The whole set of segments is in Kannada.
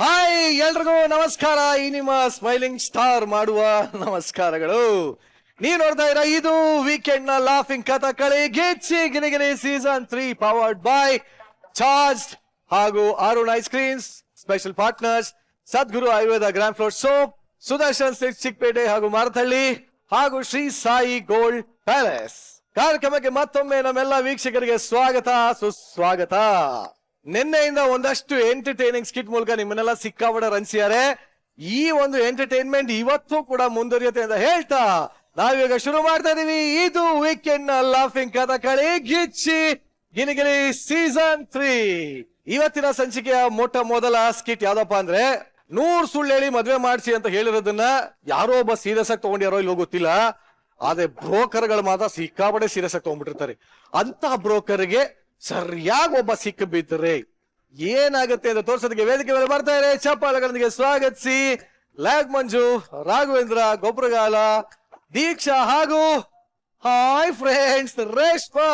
ಹಾಯ್ ಎಲ್ರಿಗೂ ನಮಸ್ಕಾರ. ಈ ನಿಮ್ಮ ಸ್ಮೈಲಿಂಗ್ ಸ್ಟಾರ್ ಮಾಡುವ ನಮಸ್ಕಾರಗಳು. ನೀವು ನೋಡ್ತಾ ಇರ ಇದು ವೀಕೆಂಡ್ ನ ಲಾಫಿಂಗ್ ಕಥಕಳಿ ಗೆಚ್ಚಿ ಗಿನಿಗಿನಿ ಸೀಸನ್ 3 ಪವರ್ಡ್ ಬೈ ಚಾರ್ಜ್ ಹಾಗೂ Arun ice creams. Special partners Sadguru Ayurveda grand floor soap, Sudarshan silk Chickpet ಹಾಗೂ ಮಾರತಹಳ್ಳಿ ಹಾಗೂ ಶ್ರೀ ಸಾಯಿ ಗೋಲ್ಡ್ ಪ್ಯಾಲೇಸ್. ಕಾರ್ಯಕ್ರಮಕ್ಕೆ ಮತ್ತೊಮ್ಮೆ ನಮ್ಮೆಲ್ಲ ವೀಕ್ಷಕರಿಗೆ ಸ್ವಾಗತ ಸುಸ್ವಾಗತ. ನಿನ್ನೆಯಿಂದ ಒಂದಷ್ಟು ಎಂಟರ್ಟೈನಿಂಗ್ ಸ್ಕಿಟ್ ಮೂಲಕ ನಿಮ್ಮನ್ನೆಲ್ಲ ಸಿಕ್ಕಾಪಟ್ಟೆ ರಂಚಿದ್ದಾರೆ. ಈ ಒಂದು ಎಂಟರ್ಟೈನ್ಮೆಂಟ್ ಇವತ್ತು ಕೂಡ ಮುಂದುವರಿಯುತ್ತೆ ಅಂತ ಹೇಳ್ತಾ ನಾವೀಗ ಶುರು ಮಾಡ್ತಾ ಇದೀವಿ. ಇದು ವೀಕೆಂಡ್ ನ ಲಾಫಿಂಗ್ ಕಥಕಳಿ ಗಿಚ್ಚಿ ಗಿನಿಗಿನಿ ಸೀಸನ್ 3. ಇವತ್ತಿನ ಸಂಚಿಕೆಯ ಮೊದಲ ಸ್ಕಿಟ್ ಯಾವ್ದಪ್ಪ ಅಂದ್ರೆ 100 ಸುಳ್ಳು ಹೇಳಿ ಮದ್ವೆ ಮಾಡಿಸಿ ಅಂತ ಹೇಳಿರೋದನ್ನ ಯಾರೋ ಒಬ್ಬ ಸೀರಿಯಸ್ ಆಗಿ ತಗೊಂಡ್ಯಾರೋ ಇಲ್ಲೋ ಗೊತ್ತಿಲ್ಲ. ಆದ್ರೆ ಬ್ರೋಕರ್ ಗಳು ಮಾತ್ರ ಸಿಕ್ಕಾಪಟ್ಟೆ ಸೀರಿಯಸ್ ಆಗಿ ತಗೊಂಡ್ಬಿಟ್ಟಿರ್ತಾರೆ. ಅಂತ ಬ್ರೋಕರ್ಗೆ ಸರಿಯಾಗಿ ಒಬ್ಬ ಸಿಕ್ಕ ಬಿದ್ದರೆ ಏನಾಗುತ್ತೆ ಅಂತ ತೋರ್ಸೋದಕ್ಕೆ ವೇದಿಕೆ ಮೇಲೆ ಬರ್ತಾ ಇದೆ. ಚಪ್ಪಾಳೆಗಳೊಂದಿಗೆ ಸ್ವಾಗತಿಸಿ ಲ್ಯಾಗ್ ಮಂಜು, ರಾಘವೇಂದ್ರ, ಗೊಬ್ಬರಗಾಲ, ದೀಕ್ಷಾ ಹಾಗೂ ಹಾಯ್ ಫ್ರೆಂಡ್ಸ್ ರೇಷ್ಮಾ.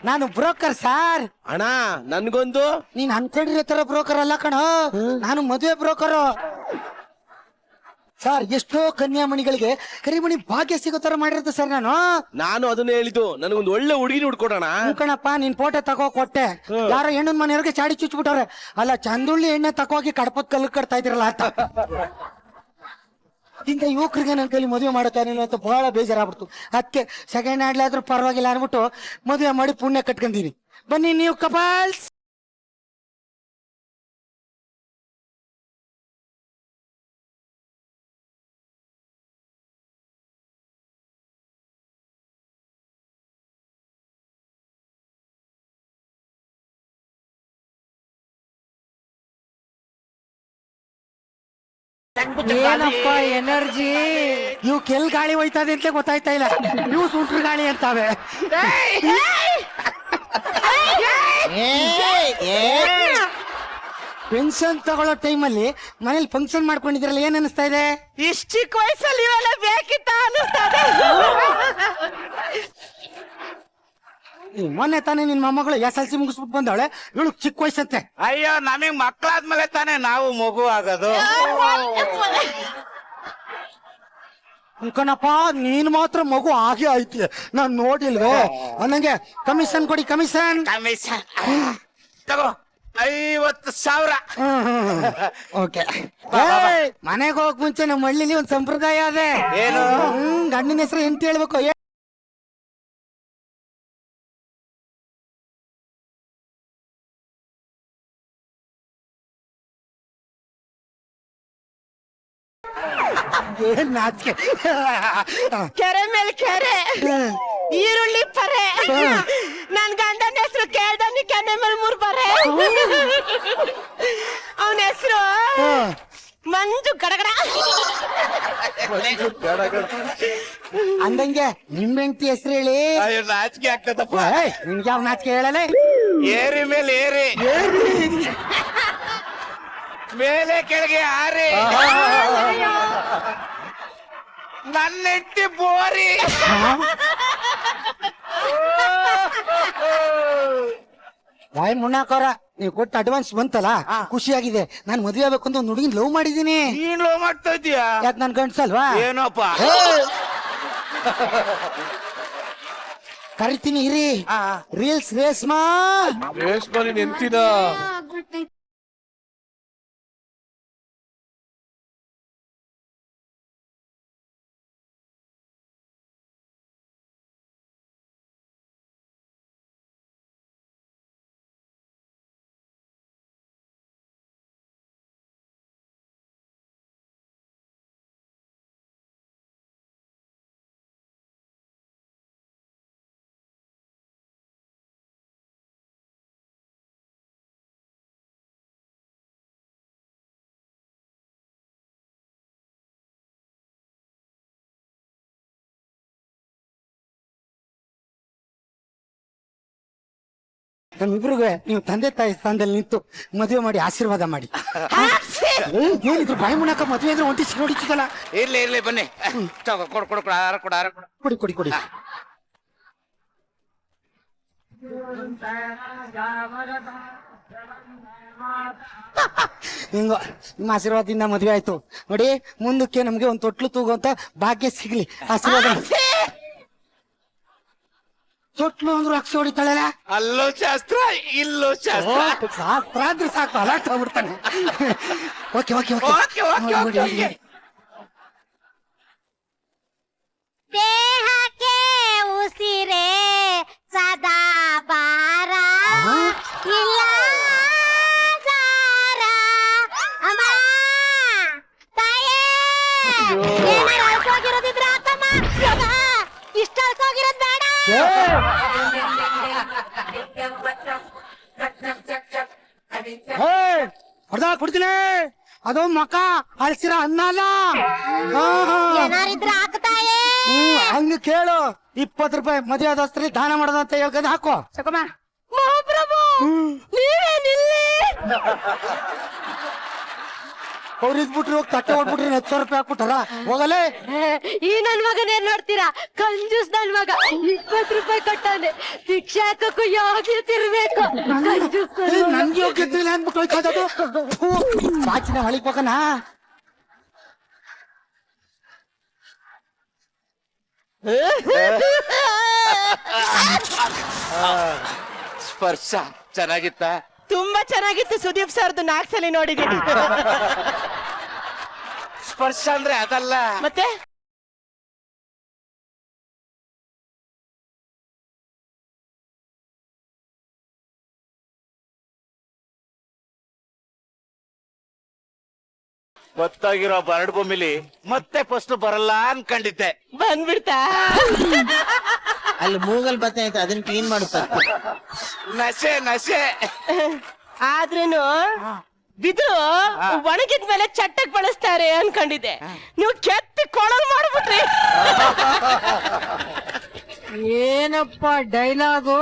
ನಾನು ಬ್ರೋಕರ್ ಸಾರ್. ಅಣ್ಣ ನನ್ಗೊಂದು. ನೀನ್ ಅನ್ಕೊಂಡಿರೋ ತರ ಬ್ರೋಕರ್ ಅಲ್ಲ ಕಣೋ, ನಾನು ಮದುವೆ ಬ್ರೋಕರು ಸರ್. ಎಷ್ಟೋ ಕನ್ಯಾಮಣಿಗಳಿಗೆ ಕರಿಮಣಿ ಭಾಗ್ಯ ಸಿಗೋ ತರ ಮಾಡಿರುತ್ತೆ ಸರ್ ನಾನು ಅದನ್ನ ಹೇಳಿದ್ದು, ನನಗೊಂದು ಒಳ್ಳೆ ಹುಡುಗಿ ಹುಡ್ಕೊಡೋಣ. ಕಣಪ್ಪ, ನಿನ್ ಫೋಟೋ ತಗೋ ಕೊಟ್ಟೆ. ಯಾರೋ ಹೆಣ್ಣನ್ ಮನೆಯವ್ರಿಗೆ ಚಾಡಿ ಚುಚ್ಬಿಟ್ಟವ್ರೆ. ಅಲ್ಲ, ಚಂದುಳ್ಳಿ ಎಣ್ಣೆ ತಗೋಗಿ ಕಡಪತ್ ಕಲ್ಲು ಕಟ್ತಾ ಇದ್ರಲ್ಲ ಅಂತ. ಇಂಥ ಯುವಕರಿಗೆ ನನ್ನ ಕೈಲಿ ಮದುವೆ ಮಾಡೋಕ್ಕಾಗಿಲ್ಲ ಅಂತ ಬಹಳ ಬೇಜಾರಾಗ್ಬಿಡ್ತು. ಅದಕ್ಕೆ ಸೆಕೆಂಡ್ ಹ್ಯಾಂಡ್ಲಿ ಆದ್ರೂ ಪರವಾಗಿಲ್ಲ ಅನ್ಬಿಟ್ಟು ಮದುವೆ ಮಾಡಿ ಪುಣ್ಯ ಕಟ್ಕೊಂಡೀನಿ. ಬನ್ನಿ ನೀವು ಕಪಲ್ಸ್. ಏನಪ್ಪ ಎನರ್ಜಿ, ಇವು ಕೆಲ್ ಗಾಳಿ ಹೋಯ್ತದೆ ಅಂತ ಗೊತ್ತಾಯ್ತಾ ಇಲ್ಲ. ಇವು ಸುಂಟ್ರ ಗಾಳಿ ಅಂತಾವೆ. ಪೆನ್ಷನ್ ತಗೊಳ್ಳೋ ಟೈಮಲ್ಲಿ ಮನೇಲಿ ಫಂಕ್ಷನ್ ಮಾಡ್ಕೊಂಡಿದ್ರಲ್ಲ, ಏನ್ ಅನಿಸ್ತಾ ಇದೆ? ಇಷ್ಟ ಚಿಕ್ಕ ವಯಸ್ಸಲ್ಲಿ ಇವೆಲ್ಲ ಬೇಕಿತ್ತ ಅನಿಸ್ತದೆ. ಮೊನ್ನೆ ತಾನೇ ನಿನ್ ಮೊಮ್ಮಗಳು SLC ಮುಗಿಸ್ಬಿಟ್ಟು ಬಂದವಳೆ, ಇವಳು ಚಿಕ್ಕ ವಯಸ್ಸಂತೆ. ಅಯ್ಯೋ, ನಮಗ್ ಮಕ್ಕಳಾದ್ಮೇಲೆ ತಾನೇ ನಾವು ಮಗು ಆಗೋದು. ಕಣಪ್ಪ, ನೀನ್ ಮಾತ್ರ ಮಗು ಹಾಗೆ ಐತಿ, ನಾನ್ ನೋಡಿಲ್ವೇ. ಅನ್ನಂಗೆ ಕಮಿಷನ್ ಕೊಡಿ, ಕಮಿಷನ್. ಕಮಿಷನ್ ತಗೋ 50,000. ಓಕೆ. ಮನೆಗೆ ಹೋಗ್ ಮುಂಚೆ ನಮ್ಮ ಹಳ್ಳಿಲಿ ಒಂದ್ ಸಂಪ್ರದಾಯ ಅದೇ. ಏನು? ಗಂಡಿನ ಹೆಸರು ಎಂತ ಹೇಳ್ಬೇಕು? ಏನ್ ನಾಚಿಕೆ. ಕೆರೆ ಮೇಲೆ ಕೆರೆ, ಈರುಳ್ಳಿ ಪರೆ. ನನ್ ಗಂಡನ ಹೆಸರು ಕೇಳ್ದಾನಿ ಕೆನೆ ಮೇಲೆ 3 ಪರೆ. ಅವನ ಹೆಸರು ಮಂಜು ಗಡಗಡ. ಅಂದಂಗೆ ನಿಮ್ ಹೆಂಡತಿ ಹೆಸರು ಹೇಳಿ. ಅಯ್ಯೋ, ನಾಚಿಕೆ ಆಗ್ತದಪ್ಪ. ನಿನ್ಗೆ ಯಾವ ನಾಚಿಕೆ ಹೇಳಲ್ಲ? ಏರಿ ಮೇಲೆ ಏರಿ, ಮೇಲೆ ಕೆಳಗೆ ಆರಿ. ನನ್ನ ಹೆಂಡತಿ ಬೋರಿ. ವಾಯ್ ಮುಣ್ಣಾಕೋರ, ನೀವು ಕೊಟ್ಟ ಅಡ್ವಾನ್ಸ್ ಬಂತಲ್ಲ, ಖುಷಿಯಾಗಿದೆ. ನಾನು ಮದುವೆ ಆಗ್ಬೇಕು ಅಂತ ಒಂದು ಹುಡುಗಿನ ಲವ್ ಮಾಡಿದೀನಿ. ನೀನ್ ಲವ್ ಮಾಡ್ತಾ ಇದೀಯಾ? ಯಾಕೆ ನನ್ ಗಂಡ್ಸಲ್ವಾ? ಏನೋಪ್ಪ. ಕರಿತೀನಿ ಇರಿ. ರೀಲ್ಸ್ ರೇಷ್ಮಾ ನೆನ್ಪಿನ ನಮ್ಮಿಬ್ರಿಗೆ ನೀವು ತಂದೆ ತಾಯಿ ಸ್ಥಾನದಲ್ಲಿ ನಿಂತು ಮದುವೆ ಮಾಡಿ ಆಶೀರ್ವಾದ ಮಾಡಿ. ಏನಿದ್ರು ಬಾಯಿ ಮುಣಕ ಮದುವೆ ಅಂದ್ರೆ ಒಂಟಿ ನೋಡಿದ್ದಲ್ಲ. ಇರ್ಲಿ ಬನ್ನಿ. ಕೊಡು ಆಹಾರ ಕೊಡು. ಕೊಡಿ. ಹಿಂಗ ನಿಮ್ಮ ಆಶೀರ್ವಾದದಿಂದ ಮದುವೆ ಆಯ್ತು ನೋಡಿ. ಮುಂದಕ್ಕೆ ನಮ್ಗೆ ಒಂದ್ ತೊಟ್ಲು ತೂಗುವಂತ ಭಾಗ್ಯ ಸಿಗ್ಲಿ. ಆಶೀರ್ವಾದ. ತೊಟ್ಲು ಅಂದ್ರು ಅಕ್ಷಿ ಹೊಡಿತಾಳಲ್ಲ. ಅಲ್ಲೋ ಶಾಸ್ತ್ರ ಇಲ್ಲೋ ಶಾಸ್ತ್ರ. ಶಾಸ್ತ್ರ ಆದ್ರೆ ಸಾಕು, ಅಲರ್ಟ್ ಆಗ್ಬಿಡ್ತಾನೆ. ಓಕೆ. ದೇಹಕ್ಕೆ ಉಸಿರೇ ಸದಾ ಬಾರ ಇಲ್ಲ ಜಾರ. ಅಮ್ಮ ತಾಯೇ ಏನಾರ ಅಳ್ಕೋಗಿರೋದಿದ್ರೆ ಆತಮ್ಮ. ಇಷ್ಟ ಅಳ್ಕೋಗಿರೋದ್ ಬೇಡ. ಹೊಡೆದ ಕೊಡ್ತೀನಿ. ಅದು ಮಕ ಅಳ್ಸಿರ ಅನ್ನ ಅಲ್ಲ. ಏನಾರಿದ್ರೆ ಹಾಕ್ತಾಯೇ. ಹಂಗ ಕೇಳು. 20 ರೂಪಾಯಿ ಮದುವೆ ಆದಸ್ತ್ರಿ ದಾನ ಮಾಡೋದಂತ ಹೇಳ್ಕೊಂಡು ಹಾಕೋ. ಸಕಮ್ಮ ಮಹಾಪ್ರಭು ನೀವೇನಿಲ್ಲಿ? ಅವ್ರು ಇದ್ಬಿಟ್ರಿ ಹೋಗಿ ತಟ್ಟೆ ಹೊಡ್ಬಿಟ್ರಿ 10,000 ರೂಪಾಯಿ ಹಾಕ್ಬಿಟ್ಟಾರ. ಹೋಗಲೇ. ಈ ನನ್ ಮಗನ ಏನ್ ನೋಡ್ತೀರಾ? ಕಂಜೂಸ್ ನನ್ ಮಗ 20 ರೂಪಾಯಿ ಕಟ್ಟಾನೆ. ಭಿಕ್ಷೆ ಹಾಕಕ್ಕೂ ಯೋಗ್ಯತಿರ್ಬೇಕು. ನನ್ಗೆ ಯೋಗ್ಯತೆ ಇಲ್ಲ ಅಂದ್ಬಿಟ್ಟು ಹೋಯ್ತದು. ಬಾಚಿನ ಹೊಳಿಗ್ ಹೋಗಣ. ಸ್ಪರ್ಶ ಚೆನ್ನಾಗಿತ್ತ? ತುಂಬಾ ಚೆನ್ನಾಗಿತ್ತು. ಸುದೀಪ್ ಸರ್ದು 4 ಸಲ ನೋಡಿದೀನಿ. ಸ್ಪರ್ಶ ಅಂದ್ರೆ ಅದಲ್ಲ. ಮತ್ತೆ ಗೊತ್ತಾಗಿರೋ ಬರಡ್ ಬೊಮ್ಮಿಲಿ ಮತ್ತೆ ಫಸ್ಟ್ ಬರಲ್ಲ ಅನ್ಕೊಂಡಿದ್ದೆ. ಬಂದ್ಬಿಡ್ತಾ? ಅಲ್ಲಿ ಮೂಗಲ್ ಬತ್ತೆ ಆಯ್ತು, ಅದನ್ನ ಕ್ಲೀನ್ ಮಾಡುತ್ತಾರೆ. ನಶೆ ಆದ್ರೂನು ಬಿದ್ರು ಒಣಗಿದ್ಮೇಲೆ ಚಟ್ಟಕ್ ಬಳಸ್ತಾರೆ ಅನ್ಕೊಂಡಿದ್ದೆ. ನೀವು ಕೆತ್ತಿ ಕೊಳಲ್ ಮಾಡ್ಬಿಟ್ರಿ. ಏನಪ್ಪ ಡೈಲಾಗು.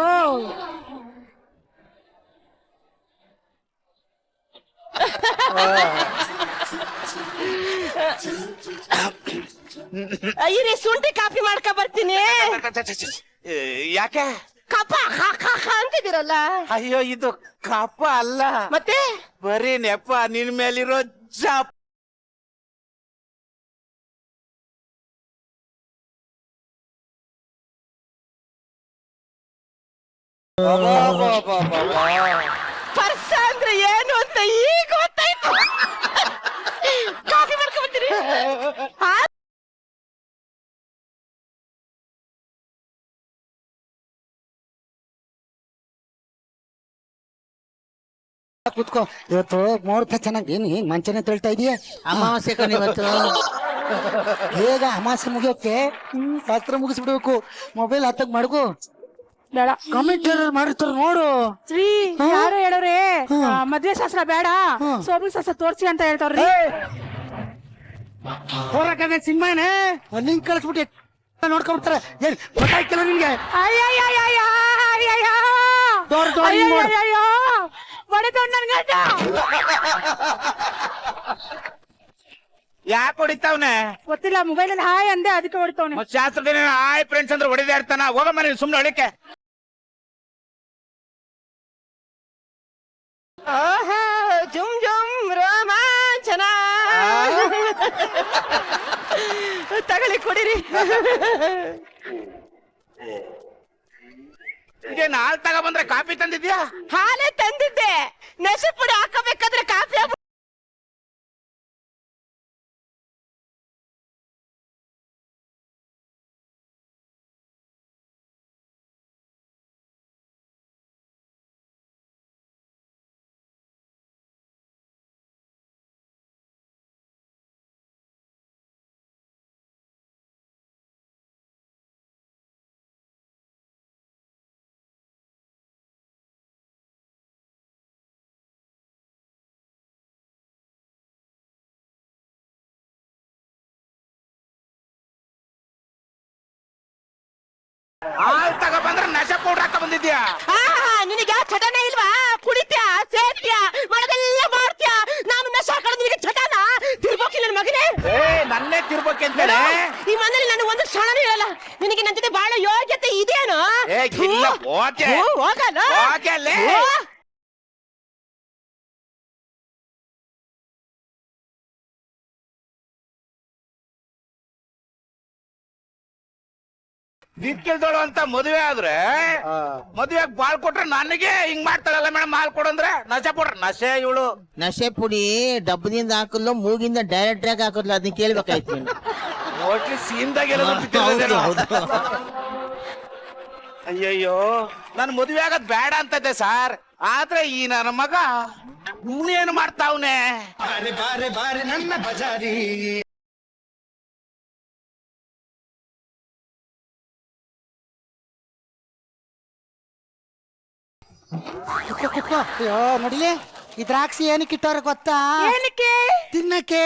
ಇರಿ ಶುಂಠಿ ಕಾಫಿ ಮಾಡ್ಕೊ ಬರ್ತೀನಿ. ಯಾಕೆ? ಕಪ ಅಂತಿದಿರಲ್ಲ. ಅಯ್ಯೋ ಇದು ಕಪ್ಪ ಅಲ್ಲ, ಮತ್ತೆ ಬರೀ ನೆಪ. ನಿನ್ ಮೇಲಿರೋ ಜಪ್. ಪರ್ಸ ಅಂದ್ರೆ ಏನು ಅಂತ ಈಗ ಗೊತ್ತಾಯ್ತು. ಕಾಫಿ ಮಾಡ್ಕೊ ಬರ್ತೀನಿ. ಕೂತ್ಕೋ. ಇವತ್ತು ಮುಹೂರ್ತ ಚೆನ್ನಾಗಿ ಏನ್ ಮಂಚನೆ ತಳ್ತಾ ಇದೀಯ. ಅಮಾವಾಸ್ಯೆ ಕಣ್ ಇವತ್ತು. ಬೇಗ ಅಮಾಸೆ ಮುಗಿಯೋಕೆ ಶಾಸ್ತ್ರ ಮುಗಿಸ್ಬಿಡ್ಬೇಕು. ಮೊಬೈಲ್ ಹತ್ತಕ್ ಮಡಗು. ಬೇಡ. ಕಮೆಂಟ್ ಮಾಡಿರ್ತಾರ ನೋಡು. ಶ್ರೀ ಯಾರು ಹೇಳೋರೆ ಮದ್ವೆ ಶಾಸ್ತ್ರ ಬೇಡ, ಸೋಮಿ ಶಾಸ್ತ್ರ ತೋರ್ಸಿ ಅಂತ ಹೇಳ್ತಾವ್ರಿ. ಹೋರಕ್ಕೆ ಸಿನಿಮಾನೇ ಲಿಂಕ್ ಕಳಿಸ್ಬಿಟ್ಟು ನೋಡ್ಕೊಂಡ್ಬಿಡ್ತಾರೆ. ಏನ್ ಗೊತ್ತಾಯ್ತಿಲ್ಲ ನಿನ್ಗೆ? ಯಾಕೆ ಹೊಡಿತಾವ್ನೆ ಗೊತ್ತಿಲ್ಲ. ಮೊಬೈಲ್ ಅಲ್ಲಿ ಹಾಯ್ ಅಂದೆ, ಅದಕ್ಕೆ ಹೊಡಿತಾವ್ನೆ. ಶಾಸ್ತ್ರದಲ್ಲಿ ಹಾಯ್ ಫ್ರೆಂಡ್ಸ್ ಅಂದ್ರೆ ಹೊಡಿದೇ ಇರ್ತಾನ. ಹೋಗಮ್ಮ ನೀನು ಸುಮ್ನೆ ಹೊಡಿಕೆ. ಜುಮ್ ಜುಮ್ ರೋಮಾಂಚನ. ತಗೊಳ್ಳಿ ಕುಡಿರಿ. ಇದೇನ್ ಹಾಲ್ ತಗೊಂಡ್ಬಂದ್ರೆ ಕಾಫಿ ತಂದಿದ್ಯಾ? ಹಾಲೇ ತಂದಿದ್ದೆ. ನಶೆ ಪುಡಿ ಹಾಕಬೇಕಾದ್ರೆ ಕಾಫಿ ಹಾಲ್ ತಗೊಬಂದ್ರೆ ನಶೆ ಪೌಡ್ರ್ ಹಾಕ ಬಂದಿದ್ಯಾ? ನಿನಗೆ ಯಾವ ಚಟನೇ ಇಲ್ವಾ? ಕುಡಿತ್ಯಾ, ಸೇರ್ತ್ಯಾ, ಮಾಡೋದೆಲ್ಲ ಮಾಡ್ತ್ಯಾ. ನಾನು ನಶ ಹಾಕೊಳ್ಳೋದು ನಿನಗೆ ಚಟನಾ? ತಿರ್ಬೋಕಿ ನನ್ನ ಮಗನೇ. ನನ್ನೇ ತಿರ್ಬೇಕಂತ ಈ ಮನೇಲಿ ನನಗೆ ಒಂದು ಕ್ಷಣನೂ ಇರಲ್ಲ. ನಿನಗೆ ನನ್ನ ಜೊತೆ ಬಹಳ ಯೋಗ್ಯತೆ ಇದೆಯೇನೋ? ಇಲ್ಲ ಓಕೆ ಹೋಗಲ್ಲ. ಓಕೆ ಅಲ್ಲೇ ದಿಕ್ಕಿಲ್ದೋಳು ಅಂತ ಮದುವೆ ಆದ್ರೆ ಮದುವೆಗೆ ಬಾಳ್ ಕೊಟ್ರೆ ನನಗೆ ಹಿಂಗ್ ಮಾಡ್ತಾಳಲ್ಲ ಮೇಡಮ್, ಹಾಲ್ ಕೊಡಂದ್ರೆ ನಶೆ ಪೌಡ್ರ್ ನಶೆ ಇವಳು. ನಶೆ ಪುಡಿ ಡಬ್ಬದಿಂದ ಹಾಕಲ್ಲ, ಮೂಗಿಂದ ಡೈರೆಕ್ಟ್ ಆಗಿ ಹಾಕಲ್ಲ, ಅದನ್ನ ಕೇಳ್ಬೇಕಾಯ್ತು ನೀನು. ಒಟ್ಲಿ ಸೀನ್ದಾಗ ಅಯ್ಯಯ್ಯೋ, ನನ್ ಮದುವೆ ಆಗದ್ ಬೇಡ ಅಂತದ್ದೆ ಸರ್. ಆದ್ರೆ ಈ ನನ್ನ ಮಗ ಏನು ಮಾಡ್ತಾವ್ನೆ? ಕುತ್ಕೋ. ಅಯ್ಯೋ ನೋಡಿಲಿ, ಈ ದ್ರಾಕ್ಷಿ ಏನಕ್ಕೆ ಇಟ್ಟವ್ರೆ ಗೊತ್ತಾ? ಏನಕ್ಕೆ? ತಿನ್ನಕ್ಕೆ.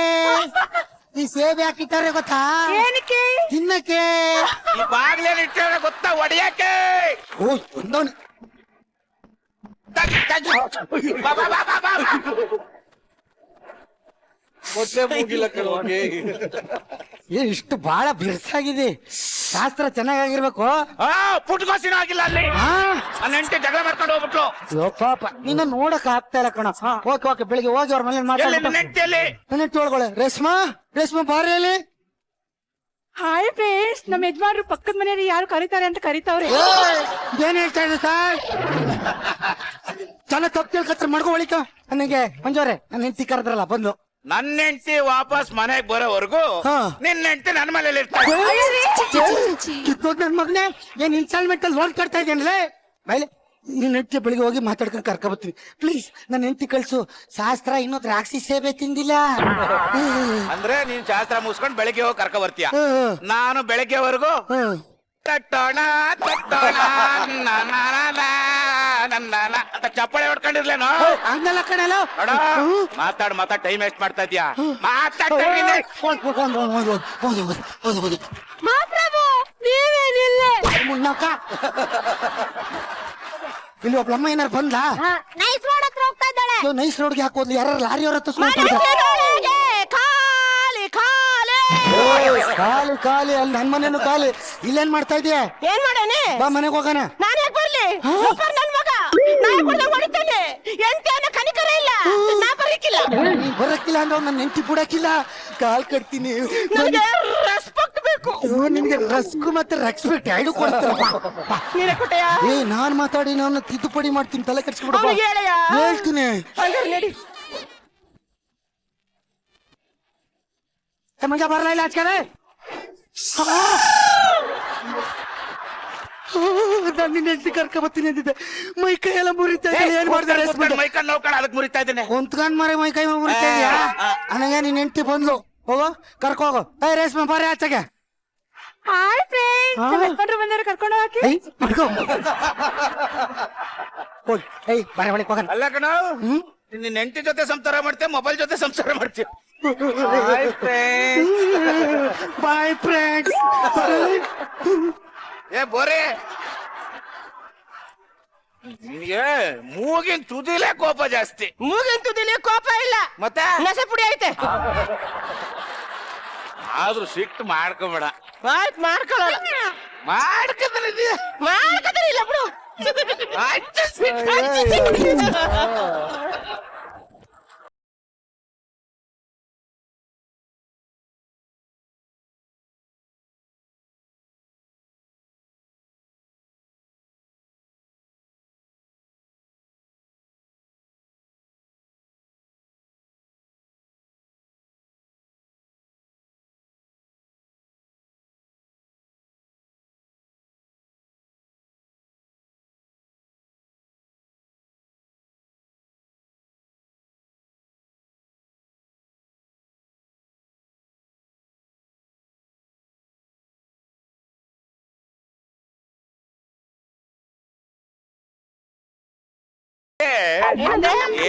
ಈ ಸೇಬೆ ಯಾಕೆ ಇಟ್ಟವ್ರೆ ಗೊತ್ತಾ? ಏನಕ್ಕೆ? ತಿನ್ನಕ್ಕೆ. ಈ ಬಾಗ್ಲೇನ್ ಇಟ್ಟಾರೆ ಗೊತ್ತಾ? ಒಡೆಯಕ್ಕೆ. ಓ ಒಂದವನು ಬಾ, ಬಾ, ಬಾ, ಬಾ, ಬಾ. ಮೊದ್ಲೇ ಮೂಗಿಲ್ಲ ಕೆಲವೊಂದು. ಇಷ್ಟು ಬಹಳ ಬಿರ್ಸಾಗಿದೆ. ಶಾಸ್ತ್ರ ಚೆನ್ನಾಗಿರ್ಬೇಕು. ಪುಟ್ಕೋಸಿನೂ ಆಗಿಲ್ಲ ಅಲ್ಲಿ. ನನ್ನ ಹೆಂಡತಿ ಜಗಳ ಮಾಡ್ಕೊಂಡು ಹೋಗ್ಬಿಟ್ಲು. ಅಯ್ಯೋ ಪಾಪ, ನಿನ್ನ ನೋಡಕ್ ಆಗ್ತಾ ಇಲ್ಲ ಕಣ. ಓಕೆ ಬೆಳಿಗ್ಗೆ ಹೋಗಿ ಅವ್ರ ಮನೇಲಿ ಎಲ್ಲಿ ಮಾತಾಡ್ಬಿಟ್ಟು ನನ್ನ ಹೆಂಡತಿಯಲ್ಲಿ? ನನ್ನ ತೊಳ್ಗೊಳೆ. ರೇಷ್ಮಾ ಬಾರಿ ಅಲ್ಲಿ. ಹಾಯ್ ಫ್ರೆಂಡ್ಸ್, ನಮ್ಮ ಯಜಮಾನ್ರು ಪಕ್ಕದ ಮನೆಯಲ್ಲಿ ಯಾರು ಕರೀತಾರೆ ಅಂತ ಕರೀತಾವ್ರೆ. ಏನ್ ಹೇಳ್ತಾ ಇದ್ದೆ ಸರ್? ಚೆನ್ನಾಗ್ ತಪ್ಪು ತಿಳ್ಕತ್ರ ಮಾಡ್ಕೊ ಒಳಿಕ. ನನಗೆ ಮಂಜೋರೆ, ನನ್ನ ಹೆಂಡತಿ ಕರೆದ್ರಲ್ಲ ಬಂದು. ನನ್ನ ಹೆಂಡತಿ ವಾಪಸ್ ಮನೆಗ್ ಬರೋವರೆಗೂ ಹಾ. ನಿನ್ನ ಹೆಂಡತಿ ನನ್ನ ಮನೇಲಿ ಇರ್ತಾಳೆ. ಕಿತ್ತೋದ್ ನನ್ ಮಗನೇ, ಏನ್ ಇನ್ಸ್ಟಾಲ್ಮೆಂಟ್ ಅಲ್ಲಿ ಲೋನ್ ಕಟ್ತಾ ಇದ್ದೇನಲ್ಲೇ ಬೈಲೆ. ನಿನ್ನ ಹೆಂಡತಿ ಬೆಳಿಗ್ಗೆ ಹೋಗಿ ಮಾತಾಡ್ಕೊಂಡು ಕರ್ಕೊಬತ್ತೀನಿ ಪ್ಲೀಸ್. ನನ್ನ ಹೆಂಡತಿ ಕಳ್ಸು. ಶಾಸ್ತ್ರ ಇನ್ನೂ ದ್ರಾಕ್ಷಿ ಸೇಬೆ ತಿಂದಿಲ್ಲ. ಅಂದ್ರೆ ನೀನ್ ಶಾಸ್ತ್ರ ಮುಗಿಸ್ಕೊಂಡು ಬೆಳಿಗ್ಗೆ ಹೋಗಿ ಕರ್ಕೊ ಬರ್ತೀಯ. ಹ್ಮ್. ನಾನು ಬೆಳಗ್ಗೆವರೆಗೂ ತಟ್ಟೋಣ ತಟ್ಟೋಣ ಅಂತ ಚಪ್ಪಾಳೆ ಹೊಡ್ಕೊಂಡಿರ್ಲೇನೋ? ಹಂಗಲ್ಲ ಕಣಲ್ಲ. ಮಾತಾಡ್ ಟೈಮ್ ವೇಸ್ಟ್ ಮಾಡ್ತಾ ಇದ್ಯಾ? ಮಾತ್ರವು ನೀವೇನಿಲ್ಲ. ಮುನ್ನಕ ಇಲ್ಲಿ ಒಬ್ಳಮ್ಮ ಏನಾರು ಬಂದ್ಲಾ? ನೈಸ್ ರೋಡ್ ಹತ್ರ ಹೋಗ್ತಾ ಇದ್ದಾಳೆ. ನೈಸ್ ರೋಡ್ಗೆ ಹಾಕೋದ್ಲು. ಯಾರು ಲಾರಿ ಅವ್ರ ಹತ್ರ ಖಾಲಿ ಖಾಲಿ. ಖಾಲಿ ಅಲ್ಲಿ ನನ್ ಮನೇನು ಖಾಲಿ. ಇಲ್ಲೇನ್ ಮಾಡ್ತಾ ಇದೀಯ? ಏನ್ ಮಾಡೇನೆ? ಬಾ ಮನೆಗೆ ಹೋಗೋಣ. ನಾನು ಯಾಕೆ ಬರ್ಲಿ? ನನ್ ಮಗ ಹೊಡಿತಾನೆ. ಎಂತ ಕನಿಕರ ಇಲ್ಲ. ನಾ ಬರಕ್ಕಿಲ್ಲ. ಬರಕ್ಕಿಲ್ಲ ಅಂದ್ರೆ ನನ್ನ ಹೆಂಡತಿ ಬಿಡಕ್ಕಿಲ್ಲ. ಕಾಲ್ ಕಟ್ತೀನಿ. ನನಗೆ ರೆಸ್ಪೆಕ್ಟ್ ಬೇಕು. ನಿನ್ಗೆ ರಸ್ಕು ಮತ್ತೆ ರೆಸ್ಪೆಕ್ಟ್ ಎರಡು ಕೊಡ್ತಾರೆ. ನೀನೇ ಕೊಟ್ಟೆಯ? ನಾನ್ ಮಾತಾಡಿ ನಾನು ತಿದ್ದುಪಡಿ ಮಾಡ್ತೀನಿ. ತಲೆ ಕೆಡ್ಸ್ಬಿಡ. ಹೇಳ್ತೀನಿ. ನಡಿ. ಮಜಾ ಬರಲ್ಲ ಇಲ್ಲ ಆಚೆ. ನಾನು ನಿನ್ನ ಹೆಂಡತಿ ಕರ್ಕ ಬರ್ತೀನಿ ಅಂತಿದ್ದೆ. ಮೈ ಕೈ ಎಲ್ಲ ಮುರಿತಾ ಇದ್ದೀನಿ. ಏನ್ ಮಾಡ್ತಾರೆ? ಮೈಕಂಡ್ ನೋಡ್ಕೊಂಡು ಅದಕ್ಕೆ ಮುರಿತಾ ಇದ್ದೇನೆ. ಒಂದ್ಕೊಂಡ್ ಮರಿ ಮೈ ಕೈ ಮುರಿತಾ ಇದೀಯಾ? ನನಗೆ ನಿನ್ನ ಹೆಂಡತಿ ಬಂದ್ಲು. ಹೋಗೋ ಕರ್ಕೊ ಹೋಗೋ. ರೇಷ್ಮೆ ಬಾರಿ ಆಚೆಗೆ. ಹಾಯ್ ಫ್ರೆಂಡ್ಸ್, ನಮ್ಮ ಯಜಮಾನ್ರು ಬಂದರೆ ಕರ್ಕೊಂಡು ಹೋಗಿ. ಮಾಡ್ಕೋ ಹೋಗಿ. ಬಾರಿ ಒಳಗೆ ಹೋಗೋಣ. ಅಲ್ಲ ಕಣ, ನಿನ್ನ ಹೆಂಡತಿ ಜೊತೆ ಸಂಸಾರ ಮಾಡ್ತೇವೆ, ಮೊಬೈಲ್ ಜೊತೆ ಸಂಸಾರ ಮಾಡ್ತೇವೆ. Bye friends. ಏ ಬೋರೆ, ನಿನ್ಗೆ ಮೂಗಿನ ತುದಿಲೇ ಕೋಪ ಜಾಸ್ತಿ. ಮೂಗಿನ ತುದಿಲಿ ಕೋಪ ಇಲ್ಲ, ಮತ್ತೆ ನಸೆ ಪುಡಿ ಐತೆ. ಆದ್ರೂ ಸಿಟ್ಟು ಮಾಡ್ಕೊಬೇಡ. ಆಯ್ತು, ಮಾಡ್ಕೊಳ್ಳಲ್ಲ. ಮಾಡ್ಕೊತಾನೆ ಇಲ್ಲ ಬಿಡು.